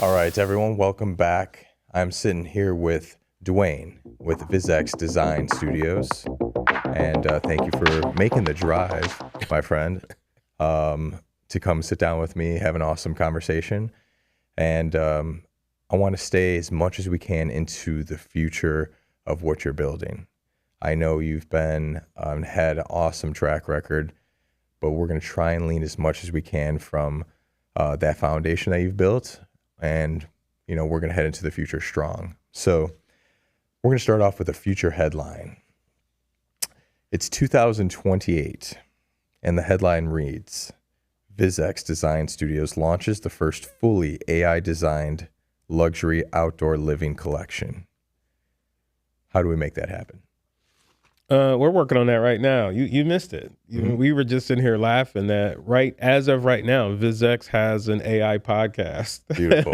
All right, everyone, welcome back. I'm sitting here with Duane with VizX Design Studios, and thank you for making the drive, my friend, to come sit down with me, have an awesome conversation. And I want to stay as much as we can into the future of what you're building. I know you've been had an awesome track record, but we're going to try and lean as much as we can from that foundation that you've built. And, you know, we're going to head into the future strong. So we're going to start off with a future headline. It's 2028, and the headline reads, VizX Design Studios launches the first fully AI-designed luxury outdoor living collection. How do we make that happen? We're working on that right now. You missed it. We were just in here laughing that as of right now, VizX has an AI podcast. Beautiful.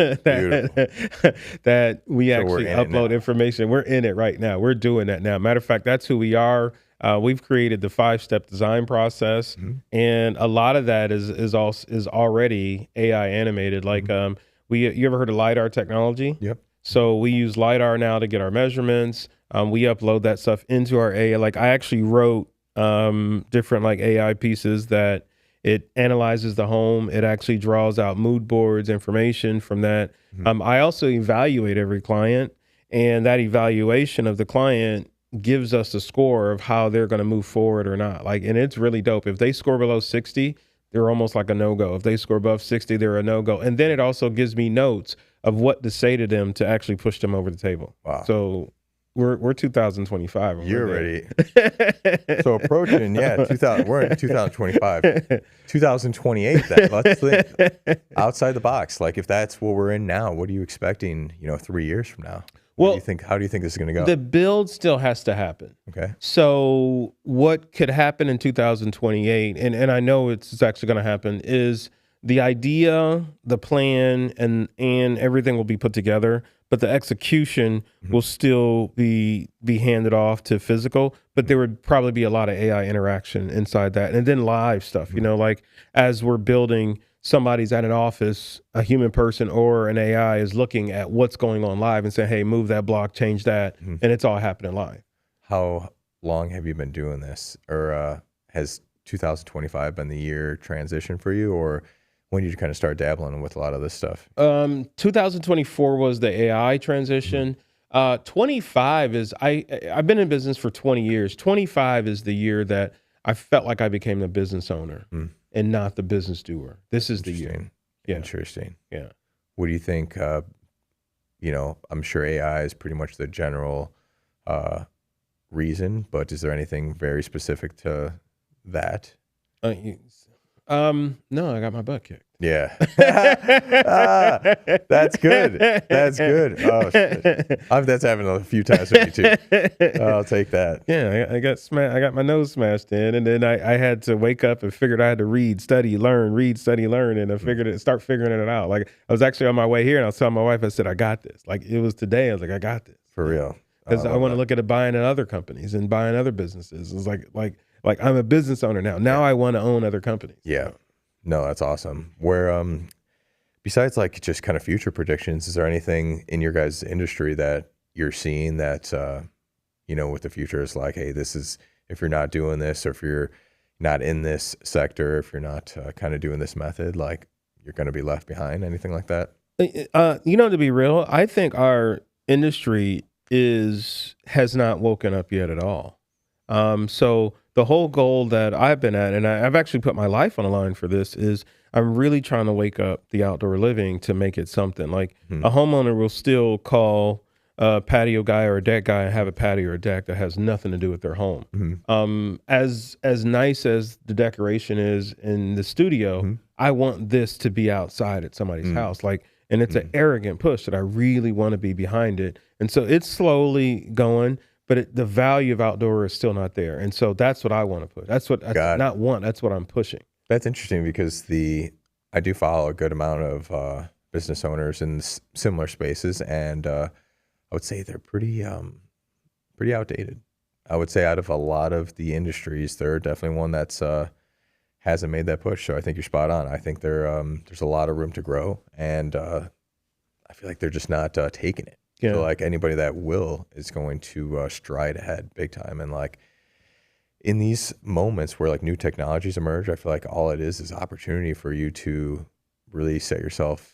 that we actually upload information. We're in it right now. We're doing that now. Matter of fact, that's who we are. We've created the 5-step design process, and a lot of that is already AI animated. Like you ever heard of LiDAR technology? Yep. So we use LiDAR now to get our measurements. We upload that stuff into our AI. Like I actually wrote different like AI pieces that it analyzes the home. It actually draws out mood boards, information from that. I also evaluate every client, and that evaluation of the client gives us a score of how they're going to move forward or not. Like, and it's really dope. If they score below 60, they're almost like a no-go. If they score above 60, they're a no-go. And then it also gives me notes of what to say to them to actually push them over the table. Wow. So we're 2025. You're ready. So approaching, 2000. We're in 2025, 2028. Then let's think outside the box. Like if that's what we're in now, what are you expecting? 3 years from now? Well, how do you think this is going to go? The build still has to happen. Okay. So what could happen in 2028, and I know it's actually going to happen, is the idea, the plan, and everything will be put together, but the execution will still be handed off to physical, but there would probably be a lot of AI interaction inside that. And then live stuff, like as we're building, somebody's at an office, a human person or an AI is looking at what's going on live and saying, hey, move that block, change that, and it's all happening live. How long have you been doing this? Or has 2025 been the year transition for you, or when did you kind of start dabbling with a lot of this stuff? 2024 was the AI transition. 25 is, I've been in business for 20 years. 25 is the year that I felt like I became a business owner and not the business doer. This is the year. Yeah. Interesting. Yeah. What do you think? I'm sure AI is pretty much the general reason, but is there anything very specific to that? No, I got my butt kicked. Yeah. That's good. That's good. Oh, shit. That's happened a few times with me too. I'll take that. Yeah, I got my nose smashed in, and then I had to wake up and figured I had to read, study, learn, and I start figuring it out. Like I was actually on my way here, and I was telling my wife, I said, I got this. Like it was today. I was like, I got this. For real. Because I want to look at it buying in other companies and buying other businesses. It's like I'm a business owner now. Now I want to own other companies. Yeah. No, that's awesome. Where, besides like just kind of future predictions, is there anything in your guys' industry that you're seeing that, with the future is like, hey, this is, if you're not doing this, or if you're not in this sector, if you're not kind of doing this method, like you're going to be left behind, anything like that? To be real, I think our industry has not woken up yet at all. So the whole goal that I've been at, and I've actually put my life on the line for this, is I'm really trying to wake up the outdoor living to make it something. Like a homeowner will still call a patio guy or a deck guy and have a patio or a deck that has nothing to do with their home. As nice as the decoration is in the studio, I want this to be outside at somebody's house. And it's an arrogant push that I really want to be behind it. And so it's slowly going, but the value of outdoor is still not there. And so that's what I want to push. That's what that's what I'm pushing. That's interesting because I do follow a good amount of business owners in similar spaces, and I would say they're pretty outdated. I would say out of a lot of the industries, they're definitely one that's hasn't made that push. So I think you're spot on. I think there's a lot of room to grow, and I feel like they're just not taking it. I Yeah. feel like anybody that will is going to stride ahead big time. And like in these moments where like new technologies emerge, I feel like all it is opportunity for you to really set yourself,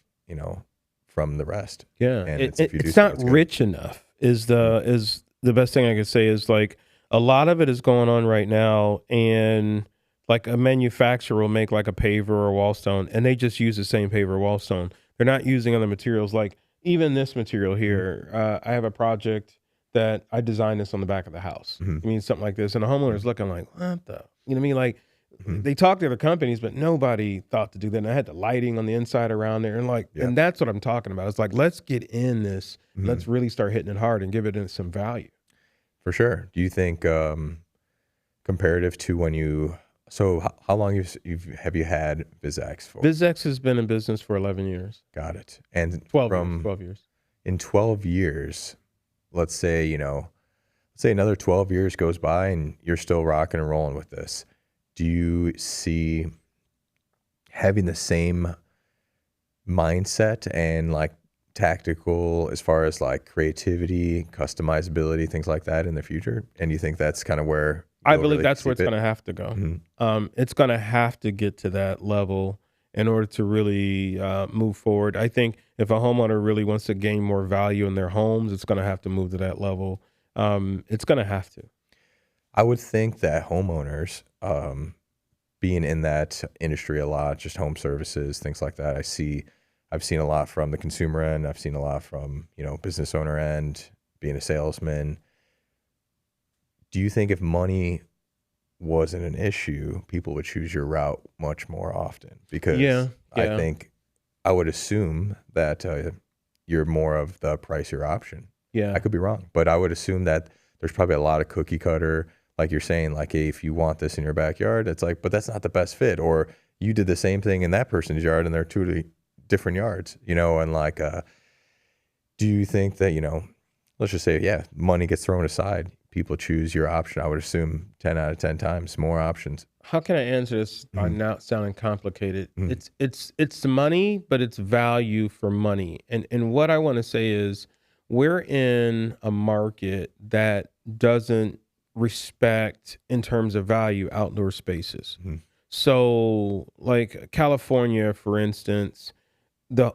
from the rest. Yeah. And if you do It's so, not it's good. rich enough is the best thing I could say is like a lot of it is going on right now, and like a manufacturer will make like a paver or a wall stone and they just use the same paver or wall stone. They're not using other materials. Like even this material here, I have a project that I designed this on the back of the house. Mhm. I mean, something like this. And the homeowner's looking like, what the, you know what I mean? Like Mhm. they talked to other companies, but nobody thought to do that. And I had the lighting on the inside around there. And like, Yeah. and that's what I'm talking about. It's like, let's get in this. Mhm. Let's really start hitting it hard and give it some value. For sure. Do you think comparative to when you how long have you had VizX for? VizX has been in business for 11 years. Got it. And 12 years. in 12 years, let's say, let's say another 12 years goes by and you're still rocking and rolling with this. Do you see having the same mindset and like tactical as far as like creativity, customizability, things like that in the future? And you think that's kind of where I you'll believe really that's see where it's fit? going to have to go. Mhm. It's going to have to get to that level in order to really move forward. I think if a homeowner really wants to gain more value in their homes, it's going to have to move to that level. It's going to have to. I would think that homeowners, being in that industry a lot, just home services, things like that, I've seen a lot from the consumer end. I've seen a lot from, business owner end, being a salesman. Do you think if money wasn't an issue, people would choose your route much more often? Because Yeah. I think I would assume that you're more of the pricier option. Yeah. I could be wrong, but I would assume that there's probably a lot of cookie cutter, like you're saying, like, hey, if you want this in your backyard, it's like, but that's not the best fit. Or you did the same thing in that person's yard and they're two different yards, and like, do you think that, let's just say, yeah, money gets thrown aside, people choose your option. I would assume 10 out of 10 times more options. How can I answer this by Mhm. not sounding complicated? Mhm. It's money, but it's value for money. And what I want to say is we're in a market that doesn't respect in terms of value outdoor spaces. Mhm. So like California, for instance, the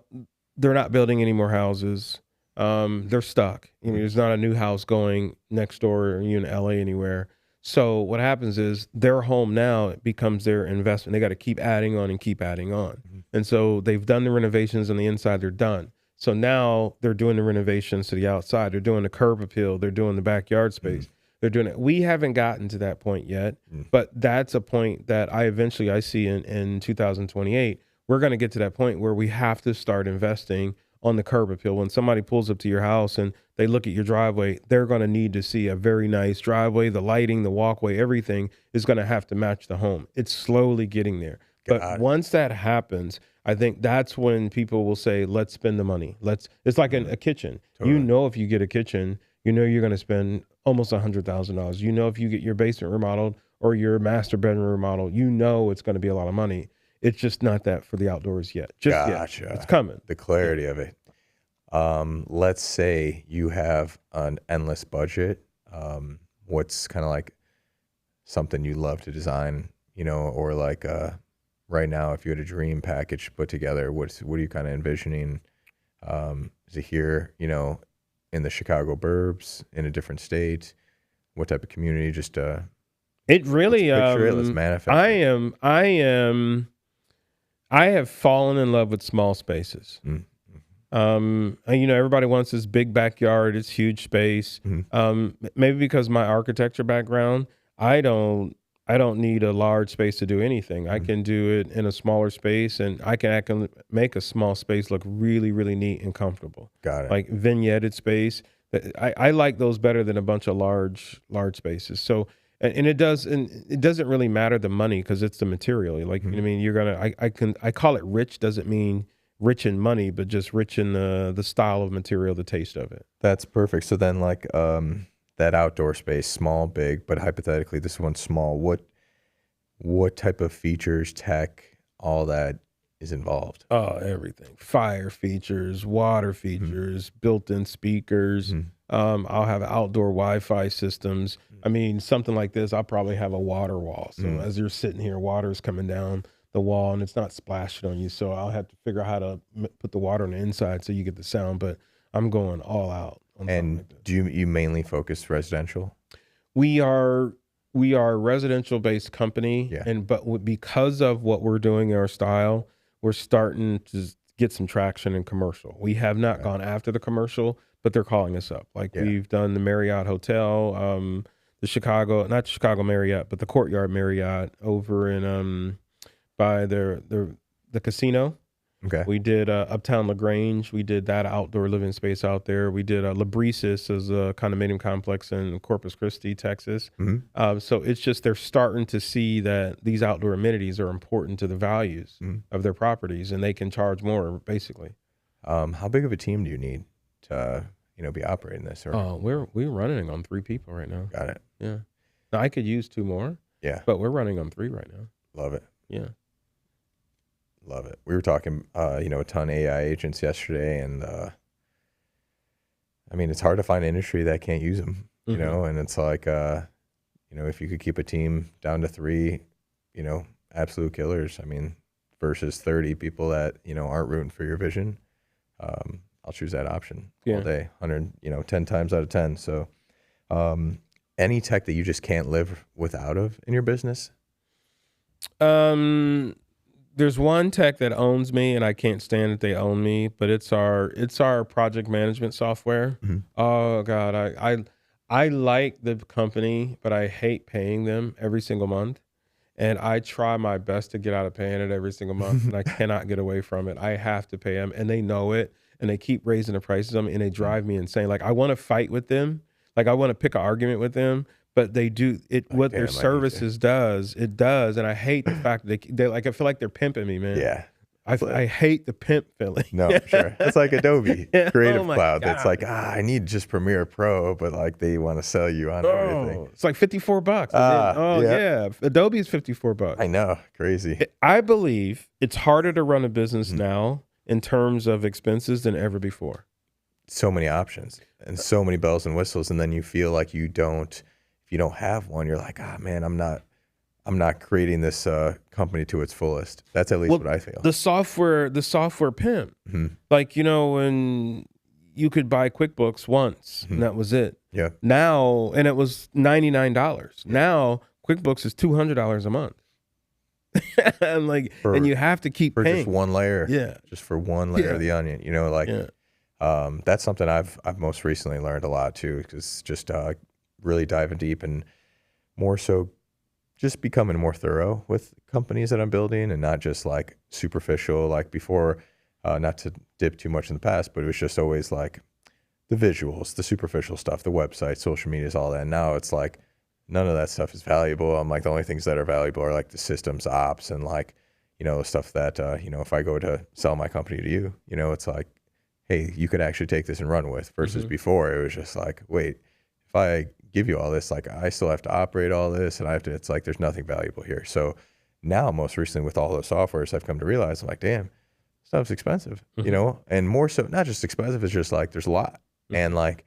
they're not building any more houses. They're stuck. There's not a new house going next door or in LA anywhere. So what happens is their home now becomes their investment. They got to keep adding on and keep adding on. Mhm. And so they've done the renovations on the inside, they're done. So now they're doing the renovations to the outside. They're doing the curb appeal. They're doing the backyard space. They're doing it. We haven't gotten to that point yet, but that's a point that I see in 2028. We're going to get to that point where we have to start investing on the curb appeal. When somebody pulls up to your house and they look at your driveway, they're going to need to see a very nice driveway, the lighting, the walkway, everything is going to have to match the home. It's slowly getting there. Got But it. once that happens, I think that's when people will say, let's spend the money. It's like a kitchen. Totally. If you get a kitchen, you're going to spend almost $100,000. If you get your basement remodeled or your master bedroom remodeled, it's going to be a lot of money. It's just not that for the outdoors yet. Gotcha. Yet. It's coming. The clarity of it. Let's say you have an endless budget. What's kind of like something you love to design, or like right now, if you had a dream package put together, what are you kind of envisioning? Is it here, in the Chicago burbs, in a different state? What type of community? Just It really. let's picture it. Let's manifest it. I have fallen in love with small spaces. Everybody wants this big backyard, it's huge space. Maybe because my architecture background, I don't need a large space to do anything. I can do it in a smaller space, and I can make a small space look really, really neat and comfortable. Got it. Like vignetted space. I like those better than a bunch of large spaces. So. And it doesn't really matter the money because it's the material. Like, you know what I mean? You're gonna, I call it rich, doesn't mean rich in money, but just rich in the style of material, the taste of it. That's perfect. So then like that outdoor space, small, big, but hypothetically this one's small. What type of features, tech, all that is involved? Oh, everything. Fire features, water features, built-in speakers. I'll have outdoor Wi-Fi systems. I mean, something like this, I'll probably have a water wall. So as you're sitting here, water's coming down the wall and it's not splashing on you. So I'll have to figure out how to put the water on the inside so you get the sound. But I'm going all out on something And like this. do you mainly focus residential? We are a residential based company, Yeah. but because of what we're doing in our style, we're starting to get some traction in commercial. We have not gone after the commercial, but they're calling us up. Like we've done the Marriott Hotel, not Chicago Marriott, but the Courtyard Marriott over in by the casino. Okay. We did Uptown LaGrange. We did that outdoor living space out there. We did Labresis as a condominium complex in Corpus Christi, Texas. So it's just they're starting to see that these outdoor amenities are important to the values of their properties, and they can charge more, basically. How big of a team do you need to be operating this? Or We're running on 3 people right now. got it. Yeah. Now, I could use 2 more. Yeah. But we're running on 3 right now. Love it. Yeah. Love it. We were talking, a ton of AI agents yesterday, and I mean, it's hard to find an industry that can't use them, and it's like, if you could keep a team down to 3, absolute killers. I mean, versus 30 people that, aren't rooting for your vision. I'll choose that option all day, 10 times out of 10. So, any tech that you just can't live without in your business? There's one tech that owns me, and I can't stand that they own me, but it's our project management software. Oh God, I like the company, but I hate paying them every single month. And I try my best to get out of paying it every single month, and I cannot get away from it. I have to pay them, and they know it, and they keep raising the prices on me, and they drive me insane. Like, I want to fight with them. Like, I want to pick an argument with them, but they do it. What their services does, it does, and I hate the fact that they're like, I feel like they're pimping me, man. Yeah. I hate the pimp feeling. No, sure. It's like Adobe Creative Cloud. God. It's like, I need just Premiere Pro, but like they want to sell you on everything. It's like $54. Yeah. Adobe is $54. I know. Crazy. I believe it's harder to run a business now in terms of expenses than ever before. So many options and so many bells and whistles. And then you feel like if you don't have one, you're like, man, I'm not creating this company to its fullest. That's at least what I feel. The software pimp. Like, when you could buy QuickBooks once and that was it. Yeah. Now, and it was $99. Now QuickBooks is $200 a month. I'm like, and you have to keep paying. Just one layer. Yeah. Just for one layer of the onion. That's something I've most recently learned a lot too, because just really diving deep and more so just becoming more thorough with companies that I'm building and not just like superficial like before, not to dip too much in the past, but it was just always like the visuals, the superficial stuff, the website, social medias, all that. Now it's like none of that stuff is valuable. I'm like, the only things that are valuable are like the systems ops and like, the stuff that, if I go to sell my company to you, it's like, hey, you could actually take this and run with versus before it was just like, wait, if I give you all this, like I still have to operate all this and it's like, there's nothing valuable here. So now most recently with all those softwares, I've come to realize I'm like, damn, stuff's expensive, and more so not just expensive, it's just like, there's a lot. And like,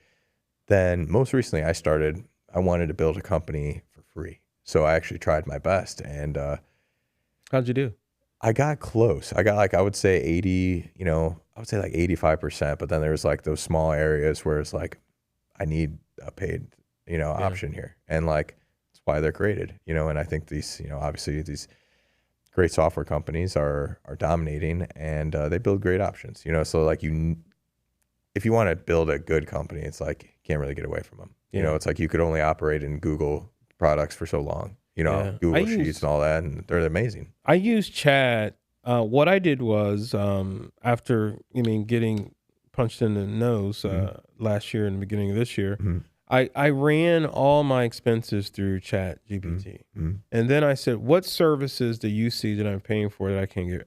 then most recently I wanted to build a company for free. So I actually tried my best and, how'd you do? I got close. I got like, I would say 80, I would say like 85%, but then there's like those small areas where it's like, I need a paid, option here. And like, that's why they're created, and I think these, obviously these great software companies are dominating and they build great options, so like if you want to build a good company, it's like, you can't really get away from them. It's like you could only operate in Google products for so long, Google Sheets and all that, and they're amazing. I use chat. What I did was after getting punched in the nose last year and the beginning of this year, I ran all my expenses through Chat GPT, and then I said, "What services do you see that I'm paying for that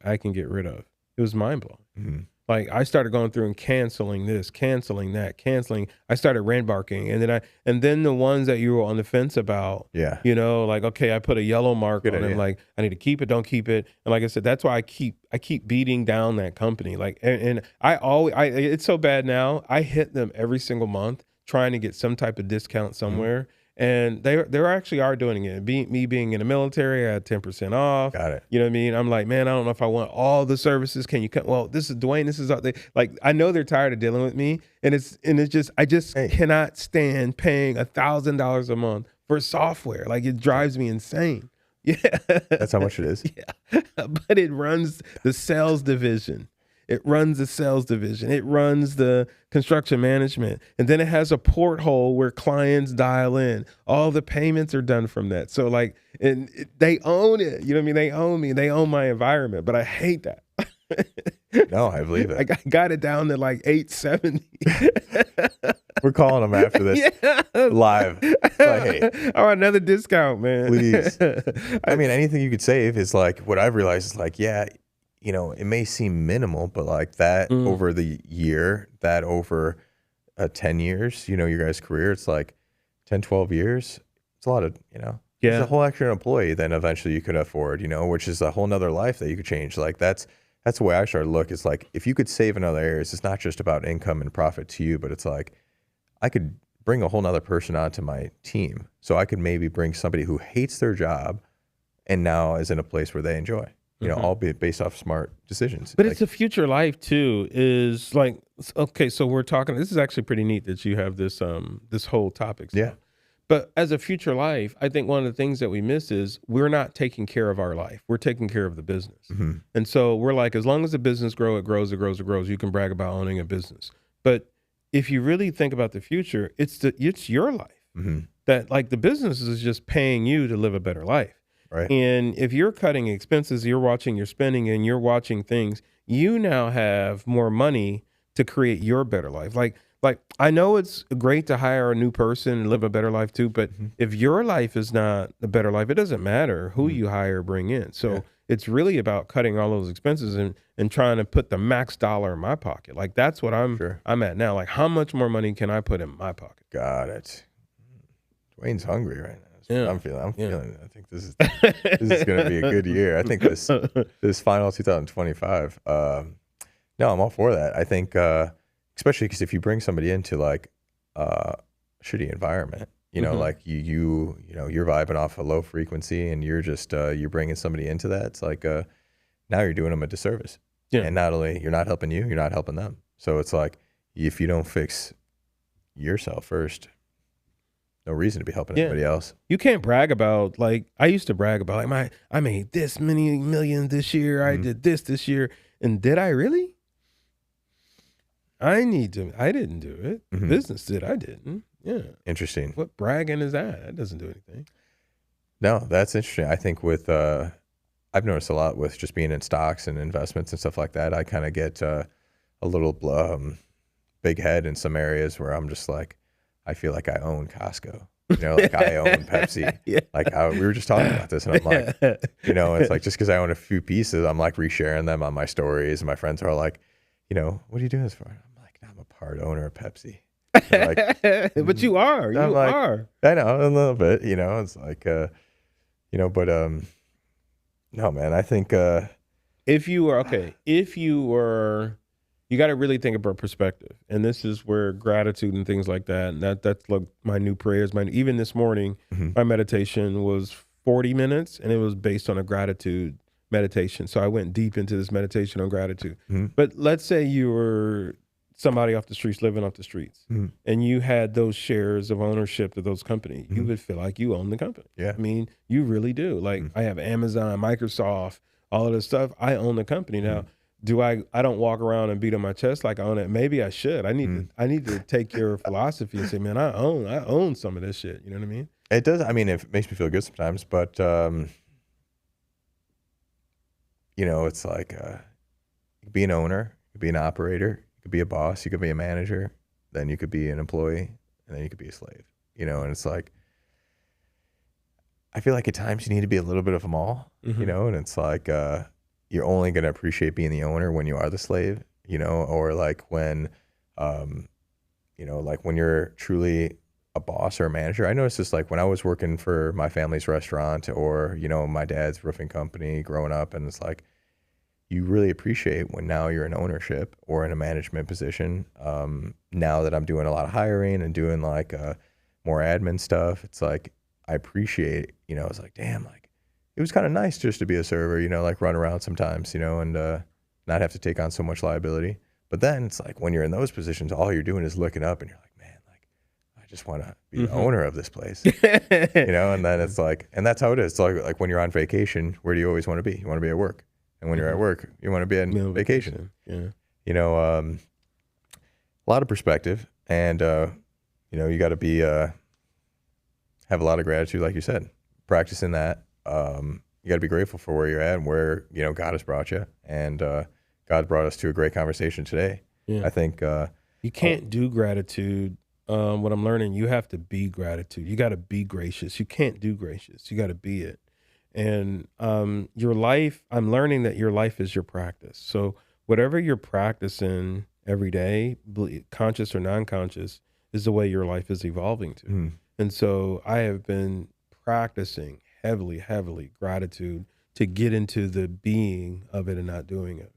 I can get rid of?" It was mind blowing. Like I started going through and canceling this, canceling that, canceling. I started embarking, and then the ones that you were on the fence about, Yeah. you know, like okay, I put a yellow mark Good on them, idea. like I need to keep it, don't keep it, and like I said, that's why I keep beating down that company, like, and it's so bad now. I hit them every single month trying to get some type of discount somewhere. And they actually are doing it. Me being in the military, I had 10% off. Got it. You know what I mean? I'm like, man, I don't know if I want all the services. Can you cut? Well, this is Duane. This is like I know they're tired of dealing with me, and it's just I just Hey. cannot stand paying $1,000 a month for software. Like it drives me insane. Yeah, That's how much it is. yeah, but it runs the sales division. It runs the sales division. It runs the construction management. And then it has a porthole where clients dial in. All the payments are done from that. So like, they own it. You know what I mean? They own me. They own my environment. But I hate that. No, I believe it. I got it down to like 870. We're calling them after this live. Like, hey, oh, another discount, man. please. I mean, anything you could save is like, what I've realized is like, yeah, you know, it may seem minimal, but like that over the year, that over 10 years, you know, your guys' career, it's like 10, 12 years. It's a lot of, you know, Yeah. it's a whole extra employee then eventually you could afford, you know, which is a whole nother life that you could change. Like that's the way I started to look. It's like, if you could save in other areas, it's not just about income and profit to you, but it's like, I could bring a whole nother person onto my team. So I could maybe bring somebody who hates their job and now is in a place where they enjoy. You know, all based off smart decisions. But like, it's a future life too. Is like, okay, so we're talking. This is actually pretty neat that you have this this whole topic. So. Yeah. But as a future life, I think one of the things that we miss is we're not taking care of our life. We're taking care of the business. And so we're like, as long as the business grows, it grows, it grows, it grows. You can brag about owning a business. But if you really think about the future, it's your life. That like the business is just paying you to live a better life. Right. And if you're cutting expenses, you're watching your spending and you're watching things, you now have more money to create your better life. Like I know it's great to hire a new person and live a better life too, but if your life is not a better life, it doesn't matter who you hire or bring in. So it's really about cutting all those expenses and trying to put the max dollar in my pocket. Like that's what I'm at now. Like how much more money can I put in my pocket? Got it. No, hungry right now. Yeah. I'm feeling it. I think this is going to be a good year. I think this final 2025. No, I'm all for that. I think, especially because if you bring somebody into like a shitty environment, you know, like you know, you're vibing off a low frequency, and you're just you're bringing somebody into that. It's like now you're doing them a disservice. Yeah. And not only you're not helping you, you're not helping them. So it's like if you don't fix yourself first, no reason to be helping anybody else. You can't brag about, like, I used to brag about, like, I made this many millions this year. I did this year. And did I really? I didn't do it. Business did. I didn't. Yeah. Interesting. What bragging is that? That doesn't do anything. No, that's interesting. I think with, I've noticed a lot with just being in stocks and investments and stuff like that. I kind of get a little big head in some areas where I'm just like, I feel like I own Costco, you know, like I own Pepsi. Like we were just talking about this, and I'm like, you know, it's like just because I own a few pieces, I'm like resharing them on my stories, and my friends are like, you know, what are you doing this for? I'm like, I'm a part owner of Pepsi. Like, but you are, you are. I know a little bit, you know. It's like, you know, but no, man. I think if you were. You got to really think about perspective, and this is where gratitude and things like that. And that's like my new prayers. Even this morning, my meditation was 40 minutes, and it was based on a gratitude meditation. So I went deep into this meditation on gratitude. But let's say you were somebody off the streets, living off the streets, and you had those shares of ownership of those companies. You would feel like you own the company. Yeah, I mean, you really do. Like I have Amazon, Microsoft, all of this stuff. I own the company now. I don't walk around and beat on my chest like I own it. Maybe I should. I need to take your philosophy and say, man, I own some of this shit. You know what I mean? It does. I mean, it makes me feel good sometimes, but you know, it's like you could be an owner, you could be an operator, you could be a boss, you could be a manager, then you could be an employee, and then you could be a slave. You know, and it's like I feel like at times you need to be a little bit of them all. You know, and it's like you're only going to appreciate being the owner when you are the slave. or like when, like when you're truly a boss or a manager. I noticed this like when I was working for my family's restaurant or, my dad's roofing company growing up, and it's like, you really appreciate when now you're in ownership or in a management position. Now that I'm doing a lot of hiring and doing like more admin stuff, it's like I appreciate, it's like, damn, like it was kind of nice just to be a server, like run around sometimes, and not have to take on so much liability. But then it's like when you're in those positions, all you're doing is looking up and you're like, man, like I just want to be the owner of this place, and then it's like, and that's how it is. It's like when you're on vacation, where do you always want to be? You want to be at work. And when you're at work, you want to be on vacation. Yeah. A lot of perspective, and you got to be have a lot of gratitude, like you said, practicing that. You got to be grateful for where you're at and where God has brought you, and God brought us to a great conversation today. Yeah. I think you can't do gratitude. What I'm learning, you have to be gratitude. You got to be gracious. You can't do gracious. You got to be it. And your life, I'm learning that your life is your practice. So whatever you're practicing every day, conscious or non-conscious, is the way your life is evolving to. Mm. And so I have been practicing heavily gratitude to get into the being of it and not doing of it.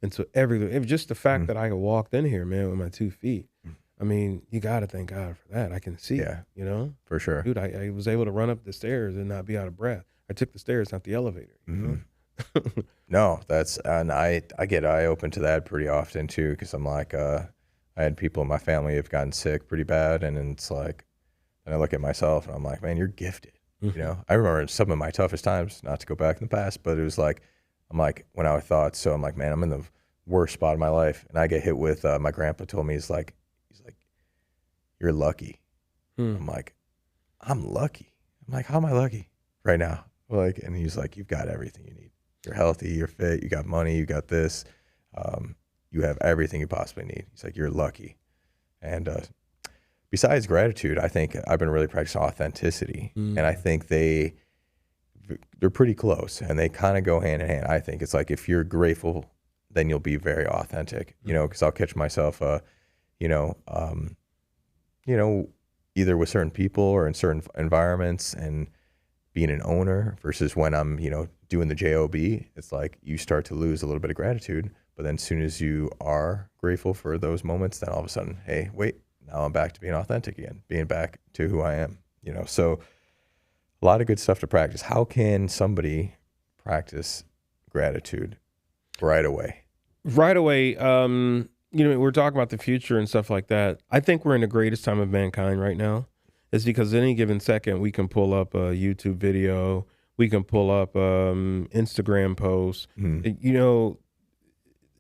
And so just the fact that I walked in here, man, with my 2 feet, I mean, you got to thank God for that. I can see, for sure. Dude, I was able to run up the stairs and not be out of breath. I took the stairs, not the elevator. No, and I get eye open to that pretty often too, because I'm like, I had people in my family have gotten sick pretty bad, and it's like, and I look at myself and I'm like, man, you're gifted. I remember some of my toughest times, not to go back in the past, but it was like, I'm like, when I thought, so I'm like, man, I'm in the worst spot of my life, and I get hit with, my grandpa told me, he's like, you're lucky. I'm like, I'm lucky. I'm like, how am I lucky right now? Like, and he's like, you've got everything you need. You're healthy, you're fit, you got money, you got this. You have everything you possibly need. He's like, you're lucky. And besides gratitude, I think I've been really practicing authenticity. And I think they're pretty close, and they kind of go hand in hand. I think it's like, if you're grateful, then you'll be very authentic, because I'll catch myself, either with certain people or in certain environments, and being an owner versus when I'm, doing the job, it's like you start to lose a little bit of gratitude. But then as soon as you are grateful for those moments, then all of a sudden, hey, wait, now I'm back to being authentic again, being back to who I am, So a lot of good stuff to practice. How can somebody practice gratitude right away? Right away, we're talking about the future and stuff like that. I think we're in the greatest time of mankind right now. It's because at any given second, we can pull up a YouTube video, we can pull up Instagram posts.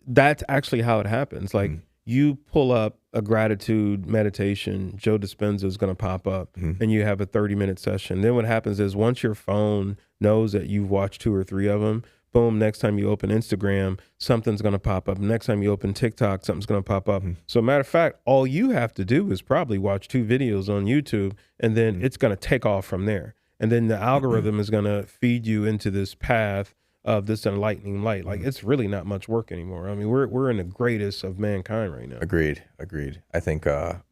That's actually how it happens. Like, you pull up a gratitude meditation, Joe Dispenza is going to pop up, and you have a 30-minute session. Then what happens is, once your phone knows that you've watched 2 or 3 of them, boom, next time you open Instagram, something's going to pop up. Next time you open TikTok, something's going to pop up. So matter of fact, all you have to do is probably watch 2 videos on YouTube, and then it's going to take off from there. And then the algorithm is going to feed you into this path of this enlightening light. Like, it's really not much work anymore. I mean, we're in the greatest of mankind right now. Agreed. I think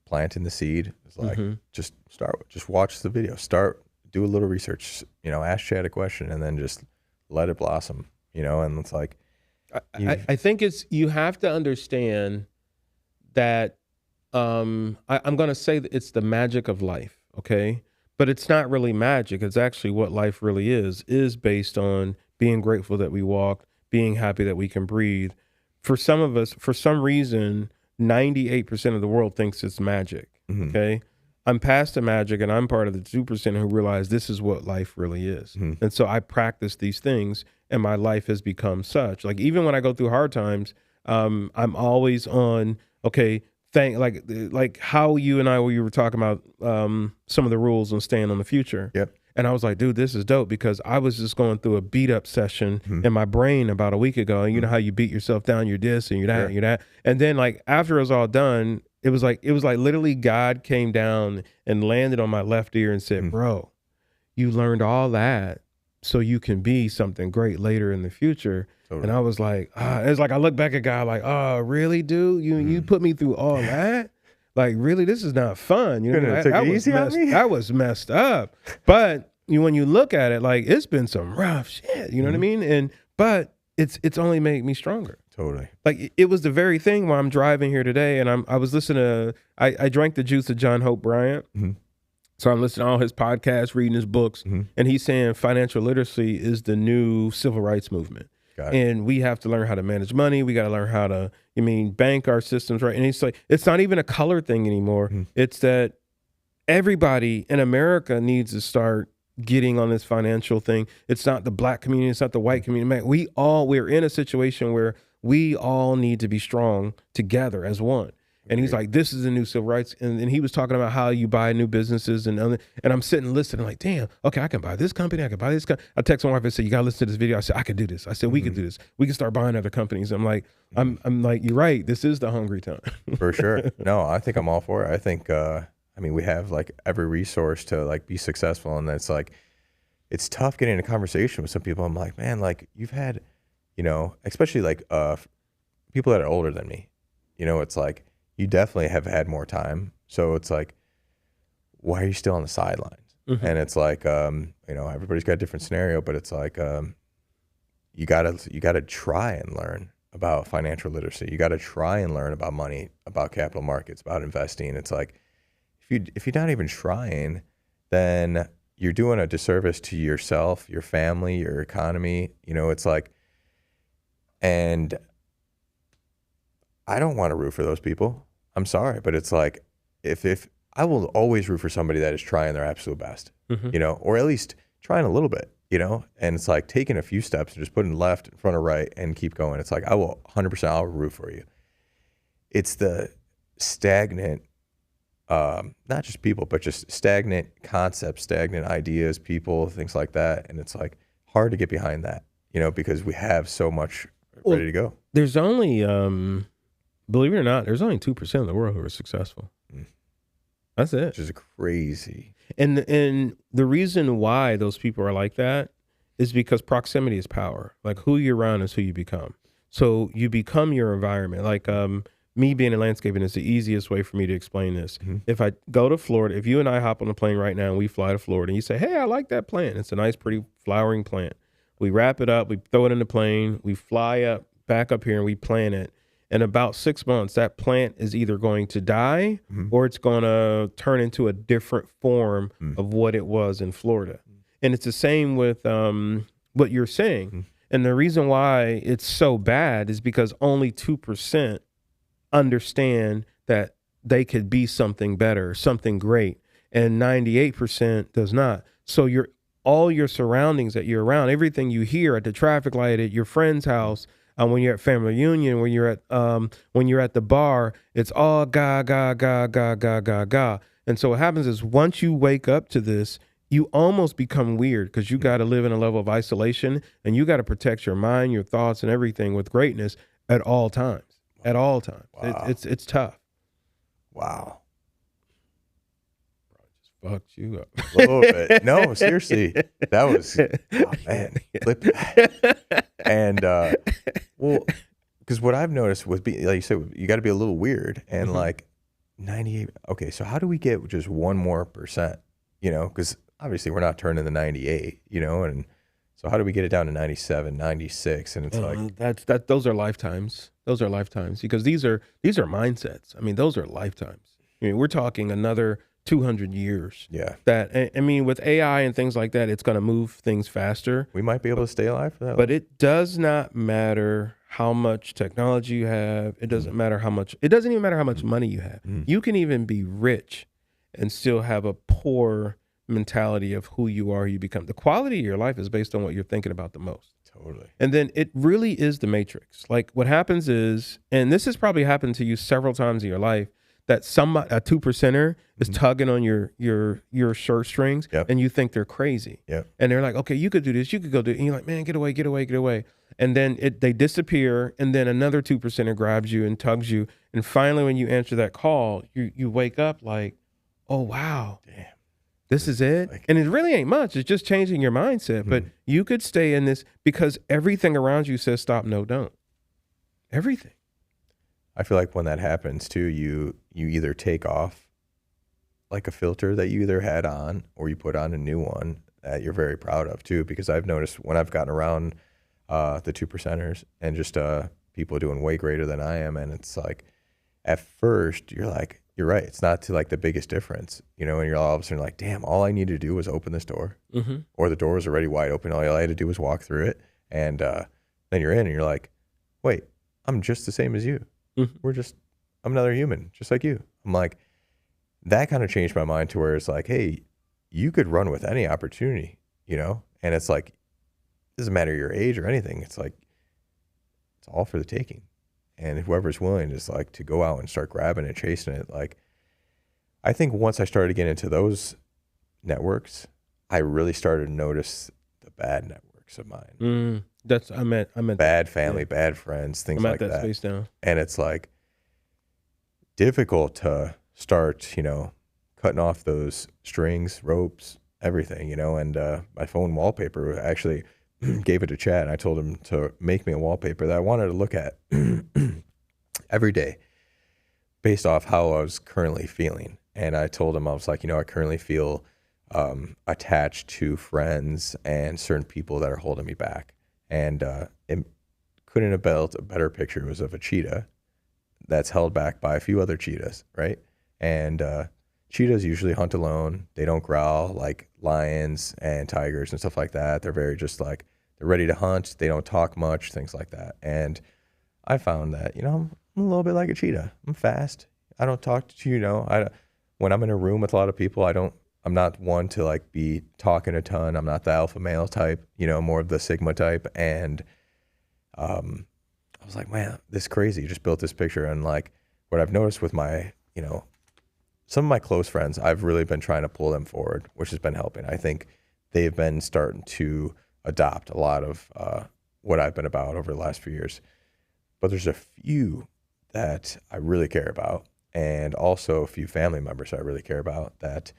planting the seed is like, just watch the video, do a little research, ask Chad a question, and then just let it blossom, and it's like, I think you have to understand that, I'm going to say that it's the magic of life. Okay. But it's not really magic. It's actually what life really is based on being grateful that we walk, being happy that we can breathe. For some of us, for some reason, 98% of the world thinks it's magic. Okay. I'm past the magic, and I'm part of the 2% who realize this is what life really is. And so I practice these things, and my life has become such. Like, even when I go through hard times, I'm always on, okay, like how you and I, we were talking about some of the rules on staying on the future. Yep. And I was like, dude, this is dope, because I was just going through a beat up session in my brain about a week ago. And you know how you beat yourself down, you're this and you're that, and you're that. And then, like, after it was all done, it was like literally God came down and landed on my left ear and said, bro, you learned all that so you can be something great later in the future. Totally. And I was like, it's like I look back at God like, oh, really, dude? You put me through all that? Like, really, this is not fun. You know, that was messed up. But when you look at it, like, it's been some rough shit. You know what I mean? But it's only made me stronger. Totally. Like, it was the very thing where I'm driving here today, and I was listening to, I drank the juice of John Hope Bryant. So I'm listening to all his podcasts, reading his books, and he's saying financial literacy is the new civil rights movement. And we have to learn how to manage money. We got to learn how to, bank our systems, right? And he's like, it's not even a color thing anymore. It's that everybody in America needs to start getting on this financial thing. It's not the black community. It's not the white community. Man, we're in a situation where we all need to be strong together as one. And he's like, this is the new civil rights. And he was talking about how you buy new businesses and I'm sitting listening like, damn, okay, I can buy this company. I can buy this company. I text my wife and said, you got to listen to this video. I said, I can do this. I said, we can do this. We can start buying other companies. I'm like, I'm like, you're right. This is the hungry time. For sure. No, I think I'm all for it. I think, we have like every resource to like be successful. And it's like, it's tough getting a conversation with some people. I'm like, man, like you've had, especially like people that are older than me, it's like, you definitely have had more time. So it's like, why are you still on the sidelines? And it's like, everybody's got a different scenario, but it's like, you gotta try and learn about financial literacy. You gotta try and learn about money, about capital markets, about investing. It's like, if you're not even trying, then you're doing a disservice to yourself, your family, your economy. It's like, and I don't want to root for those people. I'm sorry, but it's like, if I will always root for somebody that is trying their absolute best, or at least trying a little bit, and it's like taking a few steps and just putting left in front of right and keep going. It's like, I will 100%, I'll root for you. It's the stagnant, not just people, but just stagnant concepts, stagnant ideas, people, things like that. And it's like hard to get behind that, because we have so much ready to go. There's only, believe it or not, there's only 2% of the world who are successful. That's it. Which is crazy. And the reason why those people are like that is because proximity is power. Like who you're around is who you become. So you become your environment. Like me being in landscaping is the easiest way for me to explain this. If I go to Florida, if you and I hop on a plane right now and we fly to Florida and you say, hey, I like that plant. It's a nice, pretty flowering plant. We wrap it up, we throw it in the plane, we fly up, back up here and we plant it. In about 6 months, that plant is either going to die or it's going to turn into a different form of what it was in Florida. And it's the same with what you're saying. And the reason why it's so bad is because only 2% understand that they could be something better, something great, and 98% does not. So all your surroundings that you're around, everything you hear at the traffic light, at your friend's house, when you're at family reunion, when you're at the bar, it's all ga, ga, ga, ga, ga, ga, ga. And so what happens is once you wake up to this, you almost become weird because you got to live in a level of isolation and you got to protect your mind, your thoughts, and everything with greatness at all times. At all times. Wow. It's tough. Wow. Fucked you up. A little bit. No, seriously. That was, oh man. Flip that. And, because what I've noticed with like you said, you got to be a little weird and like 98. Okay. So how do we get just 1% more? Because obviously we're not turning the 98, and so how do we get it down to 97, 96? And it's like, those are lifetimes. Those are lifetimes because these are mindsets. I mean, those are lifetimes. We're talking another 200 years. Yeah. That, with AI and things like that, it's going to move things faster. We might be able to stay alive for that. But it does not matter how much technology you have. It doesn't matter how much, it doesn't even matter how much money you have. You can even be rich and still have a poor mentality of who you are, you become. The quality of your life is based on what you're thinking about the most. Totally. And then it really is the matrix. Like what happens is, and this has probably happened to you several times in your life, that a 2%er is tugging on your shirt strings and you think they're crazy. And they're like, okay, you could do this, you could go do it. And you're like, man, get away, get away, get away. And then they disappear and then another 2%er grabs you and tugs you. And finally, when you answer that call, you wake up like, oh, wow. Damn. This is it. Like, And it really ain't much. It's just changing your mindset. But you could stay in this because everything around you says stop, no, don't. Everything. I feel like when that happens too, you either take off like a filter that you either had on, or you put on a new one that you're very proud of too. Because I've noticed when I've gotten around the 2%ers and just people doing way greater than I am, and it's like at first you're like, you're right, it's not to like the biggest difference, you know, and you're all of a sudden like, damn, all I needed to do was open this door, or the door was already wide open. All I had to do was walk through it, and then you're in, and you're like, wait, I'm just the same as you. I'm another human, just like you. I'm like, that kind of changed my mind to where it's like, hey, you could run with any opportunity, you know, and it's like, it doesn't matter your age or anything. It's like, it's all for the taking. And whoever's willing is like to go out and start grabbing and chasing it. Like, I think once I started getting into those networks, I really started to notice the bad networks of mine. I meant bad family, bad friends, things like that. Space down. And it's like difficult to start, you know, cutting off those strings, ropes, everything, you know. And my phone wallpaper actually gave it to Chad, and I told him to make me a wallpaper that I wanted to look at every day based off how I was currently feeling. And I told him, I was like, you know, I currently feel attached to friends and certain people that are holding me back. And it couldn't have built a better picture. It was of a cheetah that's held back by a few other cheetahs, right? And cheetahs usually hunt alone. They don't growl like lions and tigers and stuff like that. They're very just like, they're ready to hunt. They don't talk much, things like that. And I found that, you know, I'm a little bit like a cheetah. I'm fast. I don't talk to, you know, when I'm in a room with a lot of people, I'm not one to like be talking a ton. I'm not the alpha male type, you know, more of the sigma type. And I was like, man, this is crazy. You just built this picture. And like what I've noticed with my, you know, some of my close friends, I've really been trying to pull them forward, which has been helping. I think they've been starting to adopt a lot of what I've been about over the last few years. But there's a few that I really care about, and also a few family members I really care about that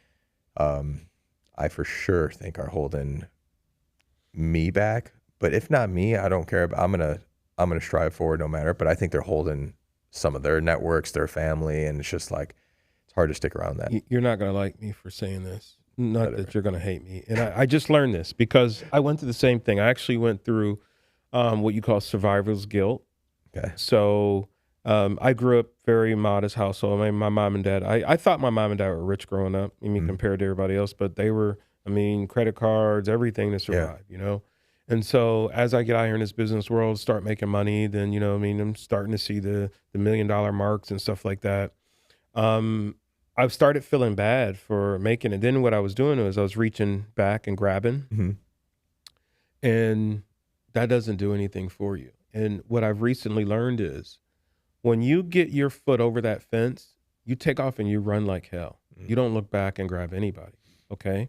I for sure think are holding me back. But if not me, I don't care. I'm gonna strive forward no matter. But I think they're holding some of their networks, their family, and it's just like, it's hard to stick around that. You're not going to like me for saying this. Not that you're going to hate me. And I just learned this because I went through the same thing. I actually went through what you call survivor's guilt. Okay. So I grew up very modest household. I mean, my mom and dad, I thought my mom and dad were rich growing up, I mean, compared to everybody else, but they were, I mean, credit cards, everything to survive, you know? And so as I get out here in this business world, start making money, then, you know, I mean, I'm starting to see the $1 million marks and stuff like that. I've started feeling bad for making it. Then what I was doing was I was reaching back and grabbing, and that doesn't do anything for you. And what I've recently learned is when you get your foot over that fence, you take off and you run like hell. You don't look back and grab anybody, okay?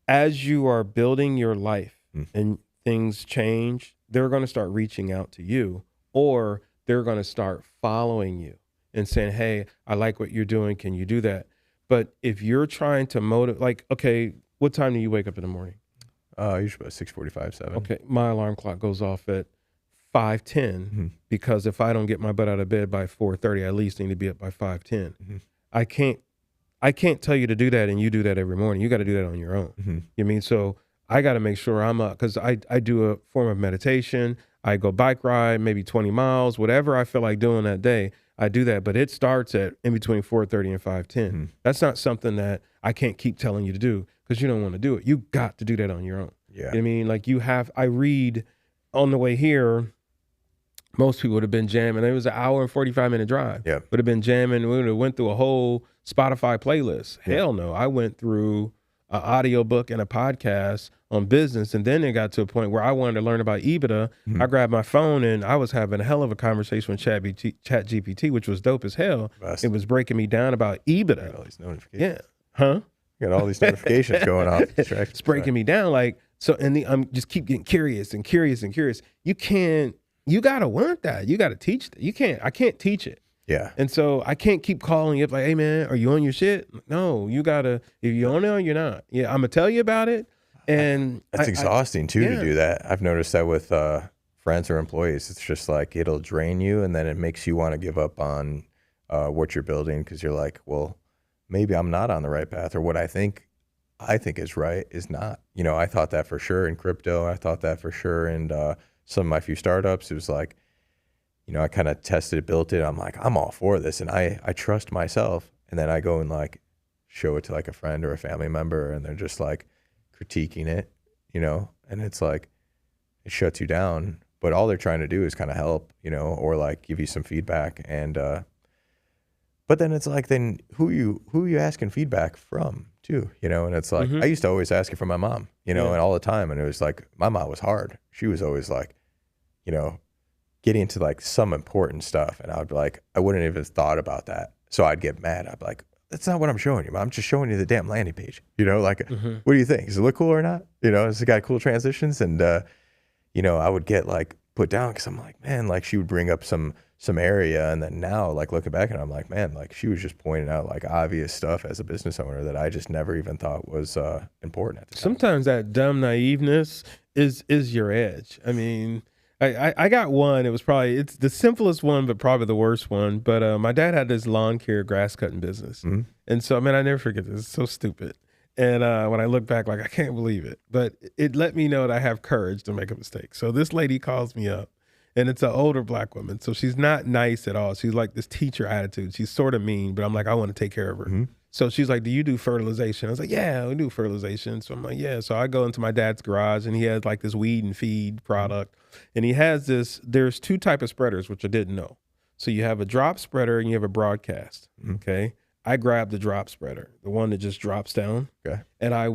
As you are building your life and things change, they're going to start reaching out to you, or they're going to start following you and saying, hey, I like what you're doing. Can you do that? But if you're trying to motivate, like, okay, what time do you wake up in the morning? Usually about 6:45, 7. Okay, my alarm clock goes off at 5:10 because if I don't get my butt out of bed by 4:30, I at least need to be up by 5:10. I can't tell you to do that and you do that every morning. You got to do that on your own. You mean, so I got to make sure I'm up, because I do a form of meditation. I go bike ride, maybe 20 miles, whatever I feel like doing that day, I do that. But it starts at in between 4:30 and 5:10. That's not something that I can't keep telling you to do because you don't want to do it. You got to do that on your own. Yeah. I mean, like I read on the way here, most people would have been jamming. It was an hour and 45-minute drive. Yeah. Would have been jamming. We would have went through a whole Spotify playlist. Hell no. I went through an audio book and a podcast on business. And then it got to a point where I wanted to learn about EBITDA. I grabbed my phone and I was having a hell of a conversation with ChatGPT, which was dope as hell. It was breaking me down about EBITDA. All these notifications. Huh? You got all these notifications going off. It's breaking me down. Like, so, and I'm just keep getting curious and curious and curious. You got to want that. You got to teach that. I can't teach it. Yeah. And so I can't keep calling you up like, hey man, are you on your shit? No, you gotta, if you're on it or you're not. Yeah, I'm gonna tell you about it. And That's exhausting too to yeah. do that. I've noticed that with friends or employees. It's just like it'll drain you, and then it makes you want to give up on what you're building because you're like, well, maybe I'm not on the right path, or what I think is right is not. You know, I thought that for sure in crypto. I thought that for sure in some of my few startups. It was like, you know, I kind of tested it, built it. I'm like, I'm all for this, and I trust myself. And then I go and like show it to like a friend or a family member, and they're just like critiquing it, you know, and it's like it shuts you down. But all they're trying to do is kind of help, you know, or like give you some feedback. And but then it's like, then who are you asking feedback from too, you know? And it's like I used to always ask it from my mom, you know, and all the time, and it was like my mom was hard. She was always like, you know, getting into like some important stuff, and I'd be like, I wouldn't even have thought about that, so I'd get mad. I'd be like, that's not what I'm showing you, Mom. I'm just showing you the damn landing page, you know, like what do you think? Does it look cool or not? You know, has it got cool transitions? And you know, I would get like put down because I'm like, man, like she would bring up some area, and then now like looking back, and I'm like, man, like she was just pointing out like obvious stuff as a business owner that I just never even thought was important at the time. Sometimes that dumb naiveness is your edge. I mean, I got one. It was probably, it's the simplest one, but probably the worst one. But my dad had this lawn care grass cutting business. And so, man, I never forget this. It's so stupid. And when I look back, like, I can't believe it. But it let me know that I have courage to make a mistake. So this lady calls me up, and it's an older black woman. So she's not nice at all. She's like this teacher attitude. She's sort of mean, but I'm like, I want to take care of her. So she's like, do you do fertilization? I was like, yeah, we do fertilization. So I'm like, yeah. So I go into my dad's garage, and he has like this weed and feed product. And he has this, there's two type of spreaders, which I didn't know. So you have a drop spreader and you have a broadcast. Okay. I grab the drop spreader, the one that just drops down. Okay. And I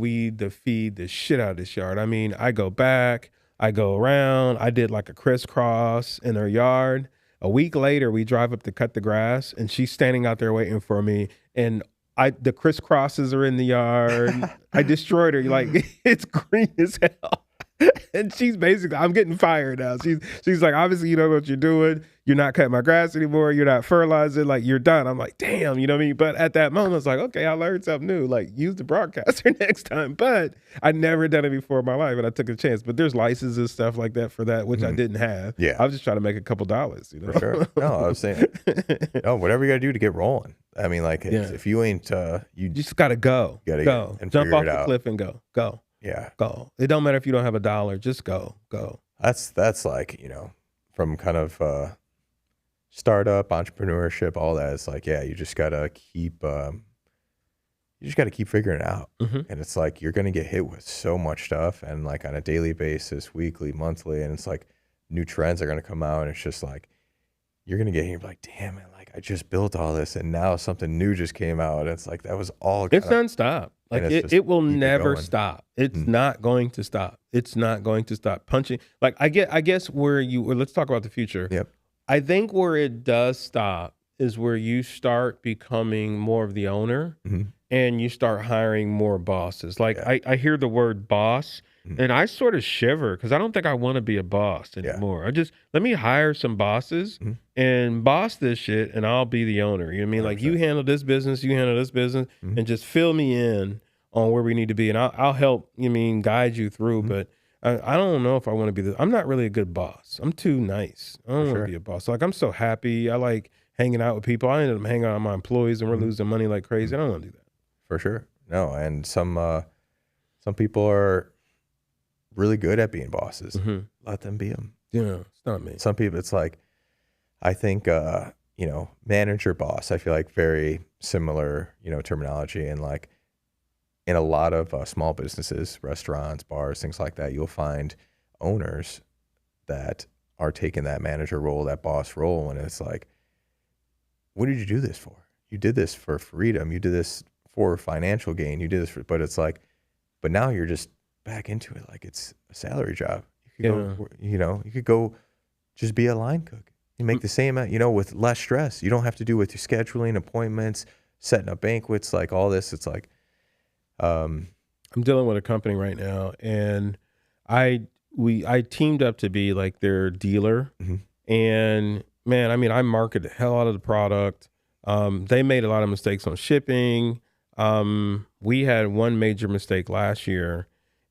feed the shit out of this yard. I mean, I go back, I go around, I did like a crisscross in her yard. A week later, we drive up to cut the grass, and she's standing out there waiting for me. And the crisscrosses are in the yard. I destroyed her. Like, it's green as hell. And she's basically, I'm getting fired now. She's like, obviously, you know what you're doing. You're not cutting my grass anymore. You're not fertilizing. Like, you're done. I'm like, damn, you know what I mean? But at that moment, I was like, okay, I learned something new. Like, use the broadcaster next time. But I'd never done it before in my life, and I took a chance. But there's licenses and stuff like that for that, which I didn't have. Yeah. I was just trying to make a couple dollars, you know? For sure. No, I was saying, no, whatever you got to do to get rolling. I mean, like, if you ain't, you just got to go. Gotta go. and Jump off it the out. cliff and go. Go. Yeah. Go. It don't matter if you don't have a dollar. Just go. Go. That's like, you know, from kind of startup, entrepreneurship, all that. It's like, yeah, you just gotta keep figuring it out. And it's like you're gonna get hit with so much stuff, and like on a daily basis, weekly, monthly, and it's like new trends are gonna come out, and it's just like you're gonna get here, like, damn it, like I just built all this, and now something new just came out. And it's like that was all. It's nonstop. Like it will never stop. It's not going to stop. It's not going to stop punching. Like I guess let's talk about the future. Yep. I think where it does stop is where you start becoming more of the owner, and you start hiring more bosses. Like I hear the word boss, and I sort of shiver because I don't think I want to be a boss anymore. I just, let me hire some bosses and boss this shit, and I'll be the owner. You know what I mean? 100%. Like, you handle this business, and just fill me in on where we need to be, and I'll help, you mean, guide you through. But I don't know if I want to be I'm not really a good boss. I'm too nice. I don't want to be a boss. Like, I'm so happy. I like hanging out with people. I ended up hanging out with my employees, and we're losing money like crazy. I don't want to do that. For sure. No, and some people are really good at being bosses. Let them be them. Yeah, it's not me. Some people, it's like, I think, you know, manager, boss, I feel like very similar, you know, terminology. And like in a lot of small businesses, restaurants, bars, things like that, you'll find owners that are taking that manager role, that boss role. And it's like, what did you do this for? You did this for freedom. You did this for financial gain. You did this for, but it's like, but now you're just back into it. Like it's a salary job. You could go, you know, you could go just be a line cook. You make the same amount, you know, with less stress. You don't have to do with your scheduling appointments, setting up banquets, like all this. It's like, I'm dealing with a company right now, and I teamed up to be like their dealer, and man, I mean, I marketed the hell out of the product. They made a lot of mistakes on shipping. We had one major mistake last year,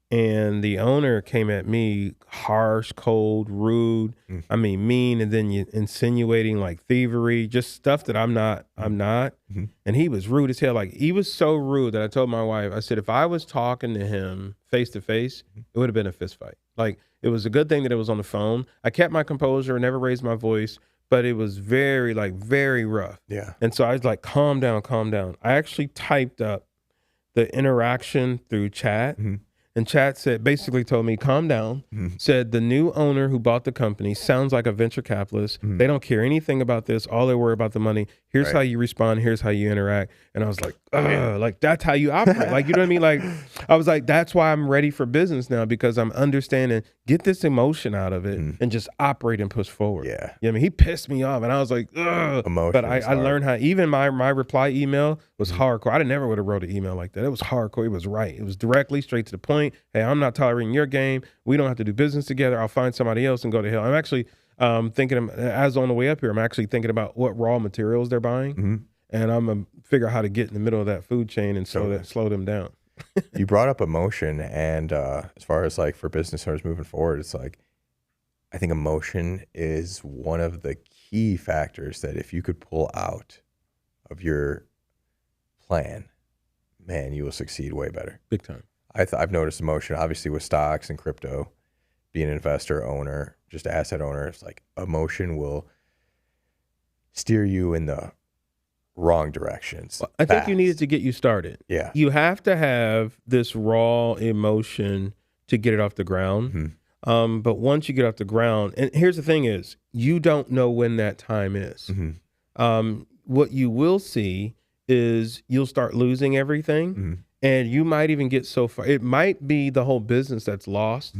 and the owner came at me harsh, cold, rude. I mean, mean, and then you insinuating like thievery, just stuff that I'm not. Mm-hmm. And he was rude as hell. Like, he was so rude that I told my wife, I said, if I was talking to him face to face, it would have been a fist fight. Like, it was a good thing that it was on the phone. I kept my composure, never raised my voice, but it was very rough. Yeah. And so I was like, calm down, calm down. I actually typed up the interaction through chat. Mm-hmm. And chat basically told me, calm down, Mm-hmm. said the new owner who bought the company sounds like a venture capitalist. They don't care anything about this. All they worry about the money. Here's how you respond. Here's how you interact. And I was like, ugh, like that's how you operate. Like, you know what I mean? Like, I was like, that's why I'm ready for business now, because I'm understanding, get this emotion out of it and just operate and push forward. Yeah. You know what I mean? He pissed me off and I was like, ugh. Emotion But is I hard. learned how, even my reply email was hardcore. I never would have wrote an email like that. It was hardcore. It was right. It was directly straight to the point. Hey, I'm not tolerating your game. We don't have to do business together. I'll find somebody else and go to hell. I'm actually thinking, as on the way up here, I'm actually thinking about what raw materials they're buying. And I'm going to figure out how to get in the middle of that food chain and slow them down. You brought up emotion, and as far as like for business owners moving forward, it's like, I think emotion is one of the key factors that if you could pull out of your plan, man, you will succeed way better. Big time. I've noticed emotion, obviously, with stocks and crypto, being an investor, owner, just asset owner. It's like emotion will steer you in the wrong directions. Well, I think you needed to get you started. Yeah. You have to have this raw emotion to get it off the ground. But once you get off the ground, and here's the thing is, you don't know when that time is. What you will see is you'll start losing everything, and you might even get so far. It might be the whole business that's lost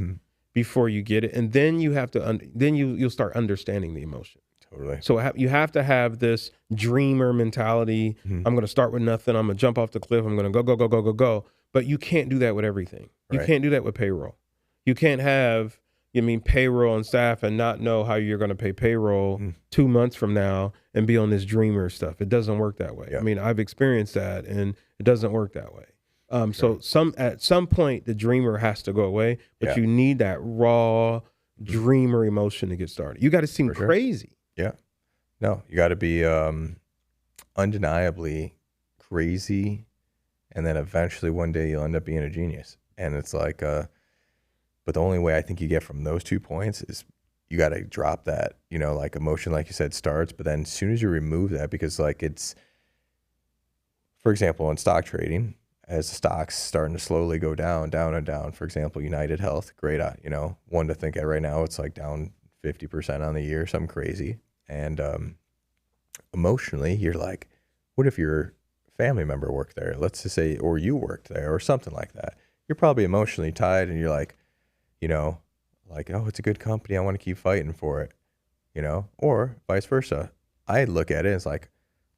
before you get it, and then you have to. Then you'll start understanding the emotion. Totally. So you have to have this dreamer mentality. I'm going to start with nothing. I'm going to jump off the cliff. I'm going to go. But you can't do that with everything. You can't do that with payroll. You can't have, payroll and staff and not know how you're going to pay payroll 2 months from now and be on this dreamer stuff. It doesn't work that way. Yeah. I mean, I've experienced that, and it doesn't work that way. So at some point, the dreamer has to go away, but you need that raw dreamer emotion to get started. You got to seem crazy. Yeah. No, you got to be undeniably crazy, and then eventually one day you'll end up being a genius. And it's like, but the only way I think you get from those 2 points is you got to drop that, like emotion, like you said, starts. But then as soon as you remove that, because like it's, for example, in stock trading, as the stock's starting to slowly go down, for example, United Health, great, one to think at right now, it's like down 50% on the year, something crazy. And emotionally, you're like, what if your family member worked there? Let's just say, or you worked there or something like that. You're probably emotionally tied, and you're like, like, oh, it's a good company. I want to keep fighting for it, or vice versa. I look at it as like,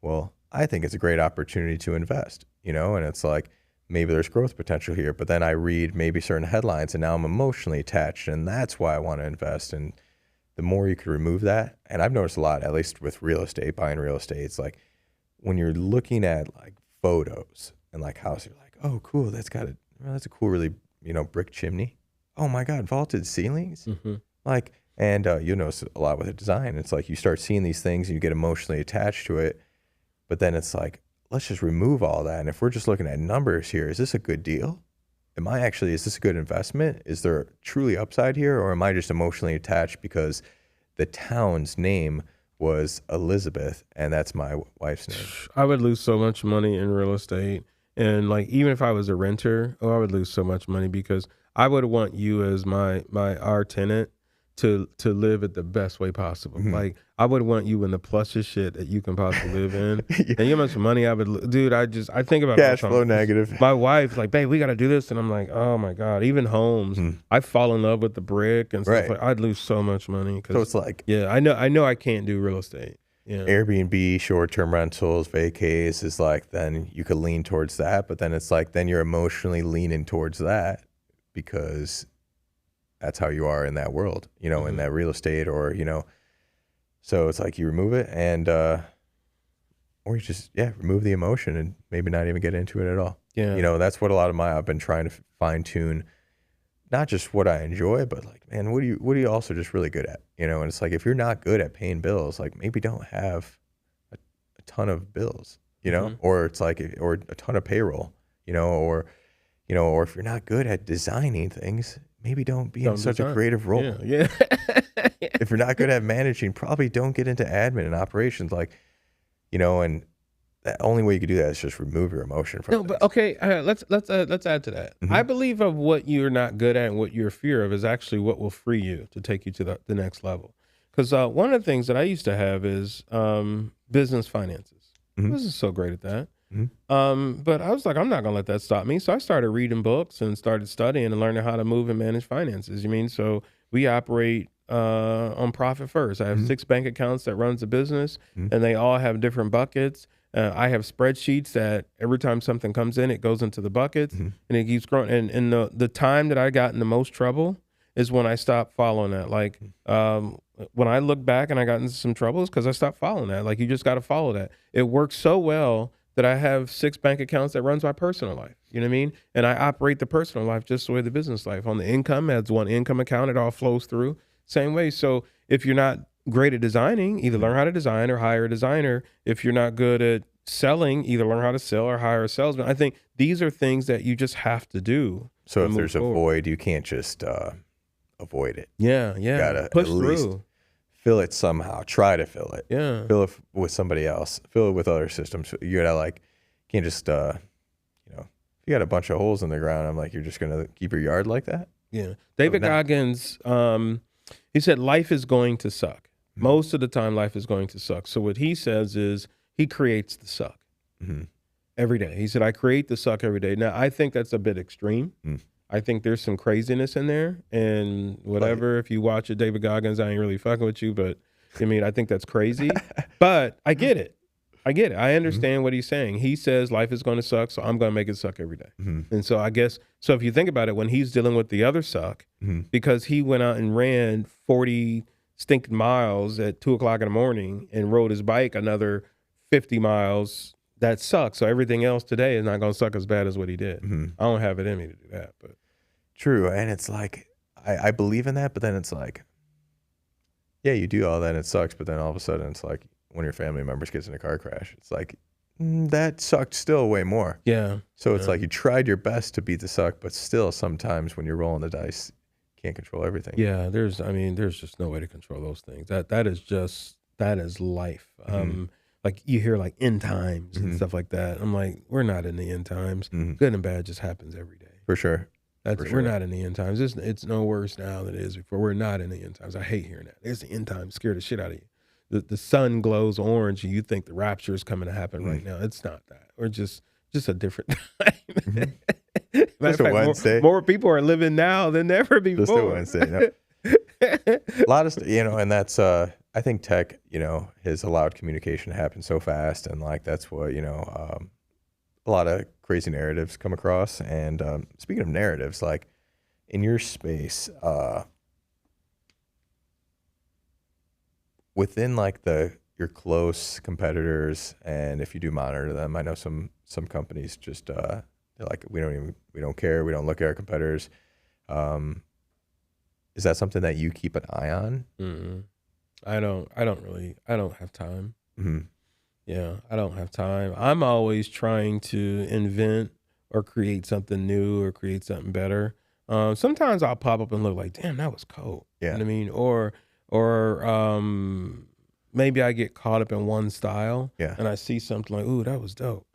well, I think it's a great opportunity to invest, and it's like, maybe there's growth potential here, but then I read maybe certain headlines and now I'm emotionally attached, and that's why I want to invest. And the more you could remove that, and I've noticed a lot, at least with real estate, buying real estate, it's like when you're looking at like photos and like house, you're like, oh, cool, that's a cool, really, brick chimney. Oh my God, vaulted ceilings. Like, and you'll notice a lot with the design. It's like you start seeing these things and you get emotionally attached to it, but then it's like, let's just remove all that. And if we're just looking at numbers here, is this a good deal? Is this a good investment? Is there truly upside here? Or am I just emotionally attached because the town's name was Elizabeth and that's my wife's name? I would lose so much money in real estate. And like, even if I was a renter, I would lose so much money, because I would want you as our tenant to live it the best way possible. Like, I would want you in the plushest shit that you can possibly live in. And you know how much money I would, dude, I think about cash flow negative. My wife, like, babe, we got to do this. And I'm like, oh my God, even homes, I fall in love with the brick and stuff. Like, I'd lose so much money. So it's like, I know I can't do real estate. Yeah. Airbnb, short-term rentals, vacays is like, then you could lean towards that, but then it's like, then you're emotionally leaning towards that because that's how you are in that world, in that real estate, or, So it's like you remove it and, or you just, remove the emotion and maybe not even get into it at all. Yeah. You know, that's what I've been trying to fine tune, not just what I enjoy, but like, man, what are you also just really good at? You know, and it's like, if you're not good at paying bills, like maybe don't have a ton of bills, you know, or it's like, or a ton of payroll, you know, or if you're not good at designing things, maybe don't be in such a creative role. Yeah. If you're not good at managing, probably don't get into admin and operations, like, you know, and the only way you could do that is just remove your emotion from No, but okay, let's add to that. I believe of what you're not good at and what you're fear of is actually what will free you to take you to the next level. Because one of the things that I used to have is business finances. This is so great at that. But I was like, I'm not gonna let that stop me. So I started reading books and started studying and learning how to move and manage finances. You mean, so we operate on profit first. I have 6 bank accounts that runs the business, and they all have different buckets. I have spreadsheets that every time something comes in, it goes into the buckets and it keeps growing. And the time that I got in the most trouble is when I stopped following that. Like when I look back and I got into some troubles because I stopped following that. Like you just got to follow that. It works so well that I have 6 bank accounts that runs my personal life. You know what I mean? And I operate the personal life just the way the business life. On the income, as one income account, it all flows through same way. So if you're not great at designing, either learn how to design or hire a designer. If you're not good at selling, either learn how to sell or hire a salesman. I think these are things that you just have to do. So if there's a void, you can't just avoid it. Yeah. You gotta push at least through. Fill it somehow. Try to fill it. Yeah. Fill it with somebody else. Fill it with other systems. You gotta like, can't just you know, if you got a bunch of holes in the ground, I'm like, you're just gonna keep your yard like that? Yeah. David Goggins, he said life is going to suck. Most of the time, life is going to suck. So what he says is he creates the suck every day. He said, I create the suck every day. Now, I think that's a bit extreme. I think there's some craziness in there. And whatever, if you watch it, David Goggins, I ain't really fucking with you. But, I mean, I think that's crazy. But I get it. I understand what he's saying. He says life is going to suck, so I'm going to make it suck every day. And so I guess, so if you think about it, when he's dealing with the other suck, because he went out and ran 40 stinking miles at 2 o'clock in the morning and rode his bike another 50 miles, that sucks. So everything else today is not going to suck as bad as what he did. I don't have it in me to do that. But true. And it's like, I believe in that, but then it's like, yeah, you do all that and it sucks, but then all of a sudden it's like one of your family members gets in a car crash. It's like, that sucked still way more. Yeah. So it's like you tried your best to beat the suck, but still sometimes when you're rolling the dice, can't control everything. Yeah, there's just no way to control those things. That is life. Like you hear like end times and stuff like that. I'm like, we're not in the end times. Good and bad just happens every day. For sure. We're not in the end times. It's no worse now than it is before. We're not in the end times. I hate hearing that. It's the end times. Scare the shit out of you. The sun glows orange and you think the rapture is coming to happen right now. It's not that. We're just a different time. Just a Wednesday. More people are living now than ever before. Just a Wednesday. No. A lot of, and that's, I think tech, has allowed communication to happen so fast. And like, that's what, a lot of crazy narratives come across. And speaking of narratives, like in your space, within like your close competitors, and if you do monitor them, I know some companies just, they're like, we don't care. We don't look at our competitors. Is that something that you keep an eye on? I don't have time. Yeah, I don't have time. I'm always trying to invent or create something new or create something better. Sometimes I'll pop up and look like, damn, that was cold. Yeah. You know what I mean? Or maybe I get caught up in one style and I see something like, ooh, that was dope.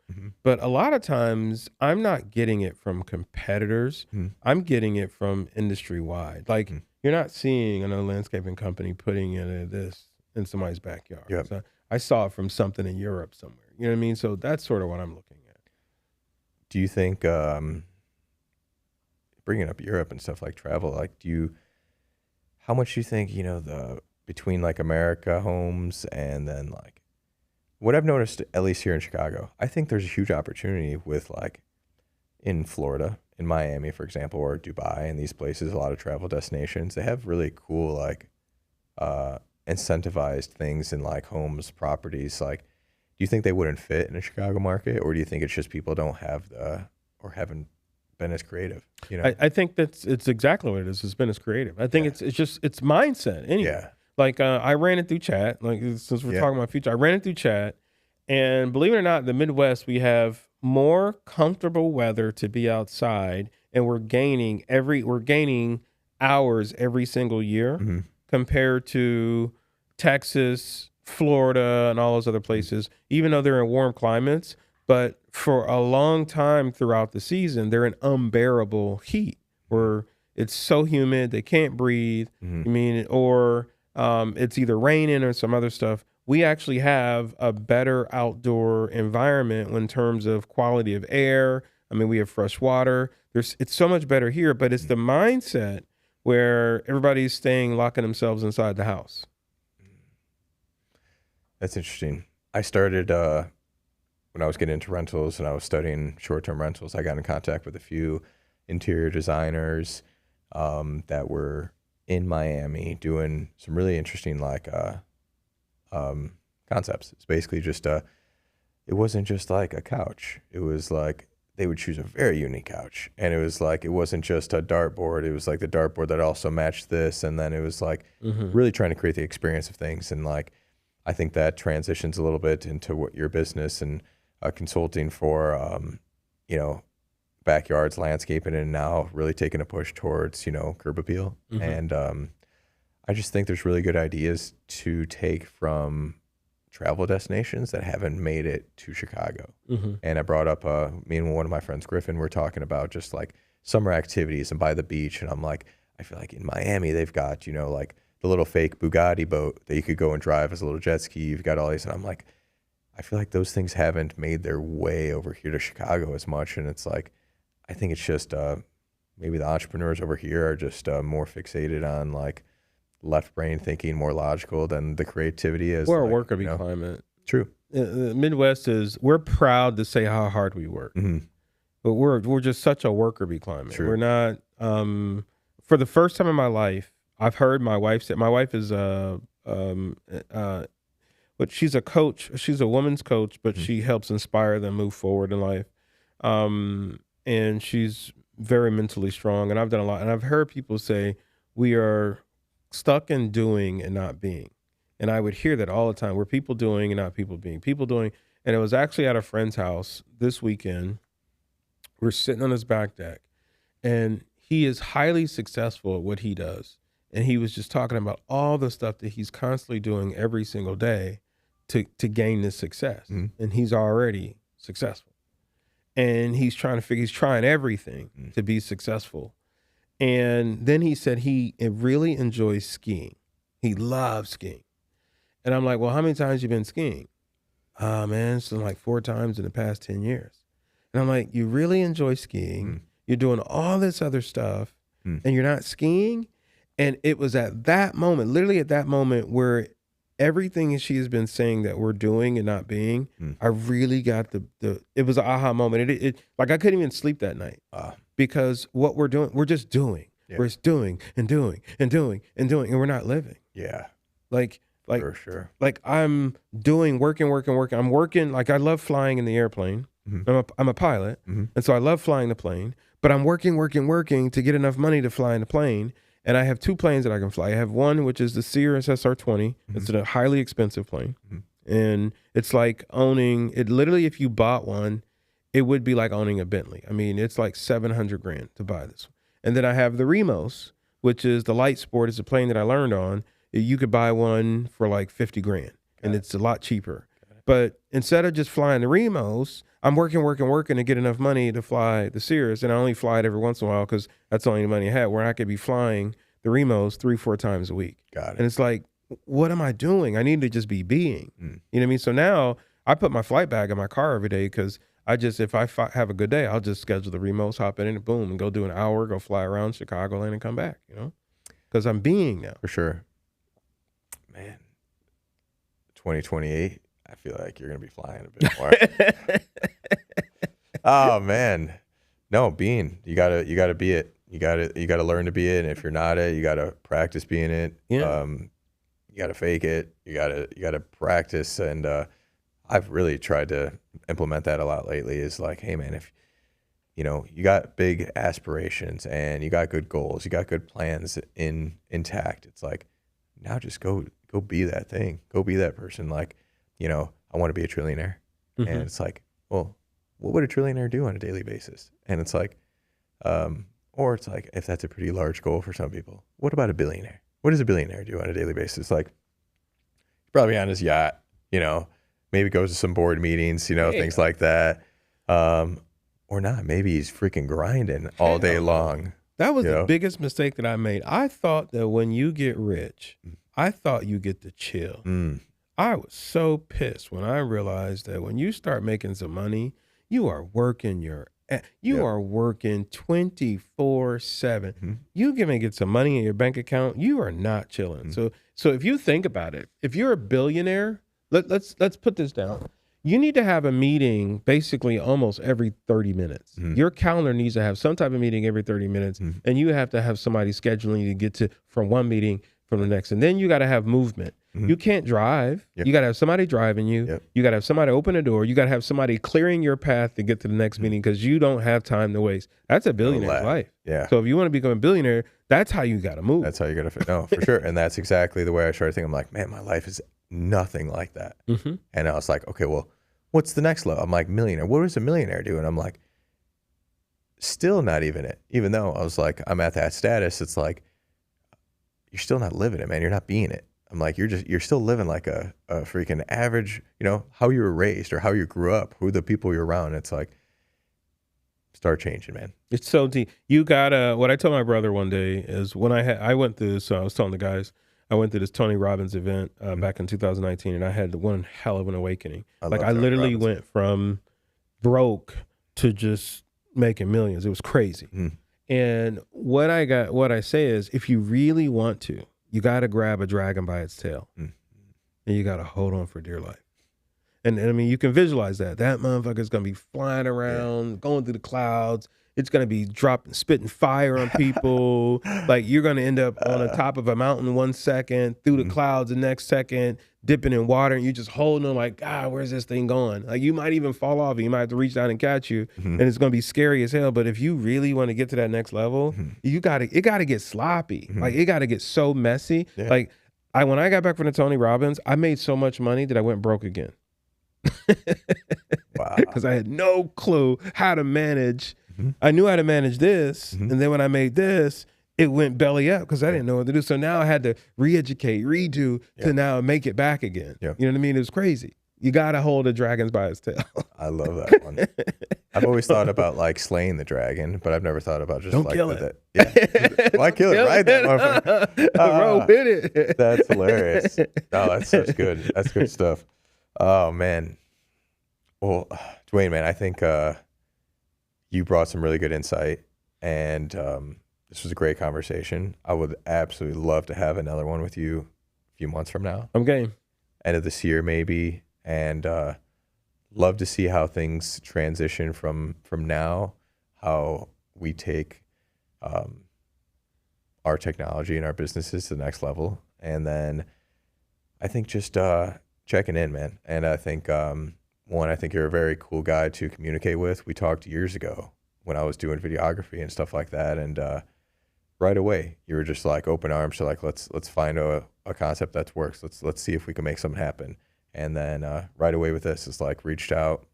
But a lot of times I'm not getting it from competitors. I'm getting it from industry wide. Like you're not seeing a landscaping company putting in this in somebody's backyard. Yep. So I saw it from something in Europe somewhere. You know what I mean? So that's sort of what I'm looking at. Do you think, bringing up Europe and stuff like travel, like how much do you think, between like America homes and then like, what I've noticed, at least here in Chicago, I think there's a huge opportunity with like in Florida, in Miami, for example, or Dubai and these places, a lot of travel destinations, they have really cool like incentivized things in like homes, properties, like, do you think they wouldn't fit in a Chicago market, or do you think it's just people don't have or haven't been as creative? You know? I think it's exactly what it is. It's been as creative. I think it's just it's mindset anyway. Yeah. Like I ran it through chat. Like since we're talking about future, I ran it through chat, and believe it or not, in the Midwest we have more comfortable weather to be outside, and we're gaining hours every single year Mm-hmm. compared to Texas, Florida, and all those other places. Even though they're in warm climates, but for a long time throughout the season, they're in unbearable heat where it's so humid they can't breathe. Mm-hmm. I mean, or it's either raining or some other stuff. We actually have a better outdoor environment in terms of quality of air. I mean, we have fresh water. It's so much better here, but it's the mindset where everybody's locking themselves inside the house. That's interesting. I started when I was getting into rentals and I was studying short-term rentals. I got in contact with a few interior designers that were in Miami doing some really interesting like concepts. It's basically just it wasn't just like a couch. It was like they would choose a very unique couch, and it was like it wasn't just a dartboard. It was like the dartboard that also matched this, and then it was like really trying to create the experience of things. And like I think that transitions a little bit into what your business and consulting for you know, backyards, landscaping, and now really taking a push towards, you know, curb appeal. And I just think there's really good ideas to take from travel destinations that haven't made it to Chicago. And I brought up me and one of my friends, Griffin, we're talking about just like summer activities and by the beach. And I'm like, I feel like in Miami, they've got, you know, like the little fake Bugatti boat that you could go and drive as a little jet ski. You've got all these. And I'm like, I feel like those things haven't made their way over here to Chicago as much. And it's like, I think it's just maybe the entrepreneurs over here are just more fixated on like left brain thinking, more logical than the creativity is. We're like, a worker bee you know, climate. True. The Midwest we're proud to say how hard we work, but we're just such a worker bee climate. True. We're not. For the first time in my life, I've heard my wife say. My wife is but she's a coach. She's a women's coach, but she helps inspire them move forward in life. And she's very mentally strong. And I've done a lot. And I've heard people say we are stuck in doing and not being. And I would hear that all the time. We're people doing and not people being. People doing. And it was actually at a friend's house this weekend. We're sitting on his back deck, and he is highly successful at what he does. And he was just talking about all the stuff that he's constantly doing every single day to gain this success. And he's already successful. And he's trying everything to be successful. And then he said he really enjoys skiing. He loves skiing. And I'm like, well, how many times you been skiing? Man, it's like 4 times in the past 10 years. And I'm like, you really enjoy skiing. You're doing all this other stuff and you're not skiing. And it was at that moment, literally at that moment, where everything she has been saying that we're doing and not being, I really got it was an aha moment. It like I couldn't even sleep that night because what we're doing, we're just doing. Yeah. We're just doing and doing and doing and doing, and we're not living. Yeah. Like for sure. Like I'm working. I'm working. Like I love flying in the airplane. I'm a pilot, and so I love flying the plane. But I'm working to get enough money to fly in the plane. And I have 2 planes that I can fly. I have one, which is the Cirrus SR-20. It's a highly expensive plane. And it's like owning it. Literally, if you bought one, it would be like owning a Bentley. I mean, it's like $700,000 to buy this. And then I have the Remos, which is the Light Sport. It's a plane that I learned on. You could buy one for like $50,000, and it's a lot cheaper. But instead of just flying the Remos, I'm working to get enough money to fly the Cirrus, and I only fly it every once in a while because that's the only money I have, where I could be flying the Remos 3-4 times a week. Got it. And it's like, what am I doing? I need to just be being. You know what I mean? So now I put my flight bag in my car every day because if I have a good day, I'll just schedule the Remos, hop in and boom, and go do an hour, go fly around Chicagoland and come back, you know? Because I'm being now. For sure. Man, 2028. I feel like you're gonna be flying a bit more. Oh man, no, being you gotta be it. You gotta learn to be it. And if you're not it, you gotta practice being it. Yeah. you got to fake it. You got to practice. And I've really tried to implement that a lot lately. Is like, hey man, if you got big aspirations and you got good goals, you got good plans intact. It's like, now just go be that thing. Go be that person. Like, I want to be a trillionaire. And it's like, well, what would a trillionaire do on a daily basis? And it's like, or it's like, if that's a pretty large goal for some people, what about a billionaire? What does a billionaire do on a daily basis? Like, he's probably on his yacht, maybe goes to some board meetings, things like that. Or not. Maybe he's freaking grinding all day long. That was the biggest mistake that I made. I thought that when you get rich, I thought you get to chill. I was so pissed when I realized that when you start making some money, you are working are working 24/7. You can get some money in your bank account. You are not chilling. So if you think about it, if you're a billionaire, let's put this down. You need to have a meeting basically almost every 30 minutes. Your calendar needs to have some type of meeting every 30 minutes, and you have to have somebody scheduling you to get to from one meeting from the next. And then you got to have movement. You can't drive. You got to have somebody driving you. You got to have somebody open the door. You got to have somebody clearing your path to get to the next meeting because you don't have time to waste. That's a billionaire's life. Yeah. So if you want to become a billionaire, that's how you got to move. That's how you got to fit. No, for sure. And that's exactly the way I started thinking. I'm like, man, my life is nothing like that. And I was like, okay, well, what's the next level? I'm like, millionaire. What does a millionaire do? And I'm like, still not even it. Even though I was like, I'm at that status, it's like, you're still not living it, man. You're not being it. I'm like, you're still living like a freaking average, how you were raised or how you grew up, who the people you're around. It's like, start changing, man. It's so deep. You gotta, what I told my brother one day is when I went through this, I was telling the guys, I went to this Tony Robbins event back in 2019, and I had one hell of an awakening. I literally went from broke to just making millions. It was crazy. And what I say is, if you really want to, you got to grab a dragon by its tail, and you got to hold on for dear life. And I mean, you can visualize that. That motherfucker's going to be flying around, going through the clouds. It's going to be spitting fire on people. Like, you're going to end up on the top of a mountain 1 second, through the clouds the next second, dipping in water, and you're just holding on like, God, where's this thing going? Like, you might even fall off, and you might have to reach down and catch you, and it's going to be scary as hell. But if you really want to get to that next level, it got to get sloppy. Like, it got to get so messy. Like, when I got back from the Tony Robbins, I made so much money that I went broke again. Wow. Because I had no clue how to manage. I knew how to manage this, and then when I made this, it went belly up because I didn't know what to do. So now I had to re-educate, redo to now make it back again. You know what I mean? It was crazy. You got to hold a dragon by its tail. I love that one. I've always thought about like slaying the dragon, but I've never thought about just don't like kill with it. Yeah. Why kill it? Right there, bro, hit it. That's hilarious. No, that's such good. That's good stuff. Oh man. Well, Duane, man, I think you brought some really good insight, and this was a great conversation. I would absolutely love to have another one with you a few months from now. I'm game. End of this year, maybe, and love to see how things transition from now, how we take our technology and our businesses to the next level, and then I think just checking in, man. And I think I think you're a very cool guy to communicate with. We talked years ago when I was doing videography and stuff like that, and right away you were just like open arms to like let's find a concept that works. Let's see if we can make something happen. And then right away with this, it's like reached out,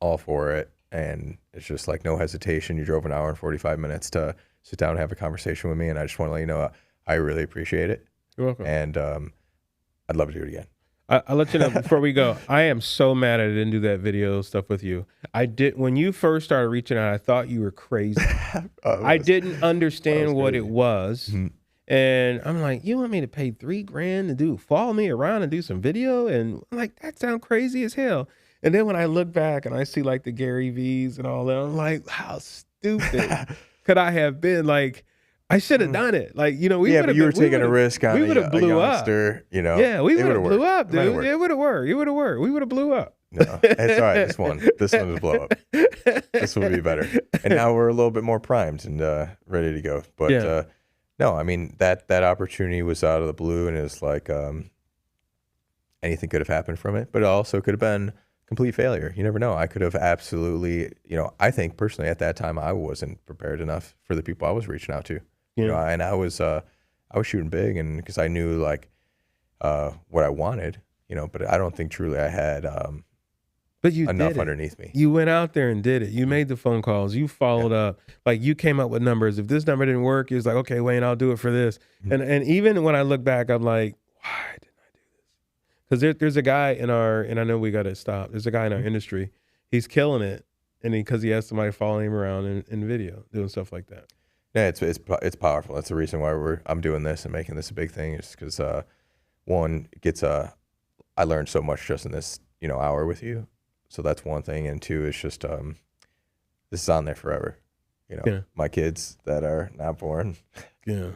all for it, and it's just like no hesitation. You drove an hour and 45 minutes to sit down and have a conversation with me, and I just want to let you know I really appreciate it. You're welcome. And I'd love to do it again. I'll let you know before we go. I am so mad I didn't do that video stuff with you. I did when you first started reaching out. I thought you were crazy. I didn't understand what it was, and I'm like, you want me to pay $3,000 to follow me around and do some video? And I'm like, that sounds crazy as hell. And then when I look back and I see like the Gary V's and all that, I'm like, how stupid could I have been? Like, I should have done it. Like, we but you were taking a risk on we would have blew up. Yeah, we would have blew up, dude. It would have worked. It would have worked. We would have blew up. No, it's all right. This one was blow up. This will be better. And now we're a little bit more primed and ready to go. But No, I mean that opportunity was out of the blue, and it was like anything could have happened from it, but it also could have been complete failure. You never know. I could have absolutely, I think personally at that time I wasn't prepared enough for the people I was reaching out to. Yeah. And I was shooting big, and because I knew like what I wanted, but I don't think truly I had But you enough did it. underneath me. You went out there and did it. You made the phone calls. You followed up. Like you came up with numbers. If this number didn't work, it was like, okay, Wayne, I'll do it for this. And even when I look back, I'm like, why didn't I do this? Because there's a guy in our, and I know we got to stop. There's a guy in our industry. He's killing it, and because he has somebody following him around in video, doing stuff like that. Yeah, it's powerful. That's the reason why I'm doing this and making this a big thing. Is because one, I learned so much just in this hour with you. So that's one thing, and two, it's just this is on there forever. My kids that are not born. Yeah.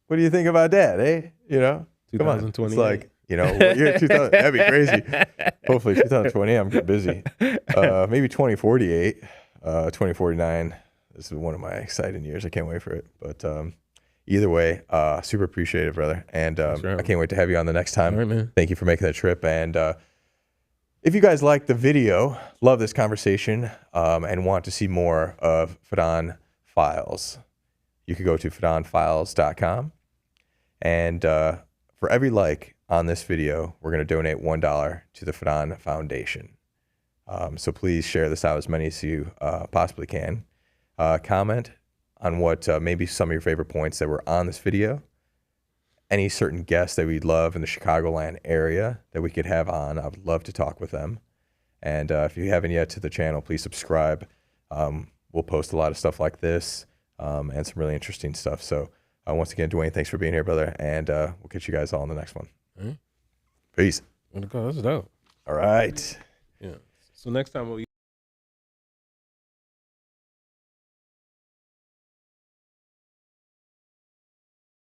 What do you think about that, eh? Come on. It's like, year 2000, that'd be crazy. Hopefully 2020, I'm busy. Maybe 2048, 2049. This is one of my exciting years. I can't wait for it. But either way, super appreciate it, brother. And I can't wait to have you on the next time. All right, man. Thank you for making that trip. And if you guys like the video, love this conversation, and want to see more of Fidan Files, you could go to fidanfiles.com. And for every like on this video, we're going to donate $1 to the Fidan Foundation. So please share this out as many as you possibly can. Comment on what maybe some of your favorite points that were on this video. Any certain guests that we'd love in the Chicagoland area that we could have on, I would love to talk with them. And if you haven't yet to the channel, please subscribe. We'll post a lot of stuff like this and some really interesting stuff. So once again, Duane, thanks for being here, brother. And we'll catch you guys all in the next one. Peace. That's dope. All right. Yeah. So next time we'll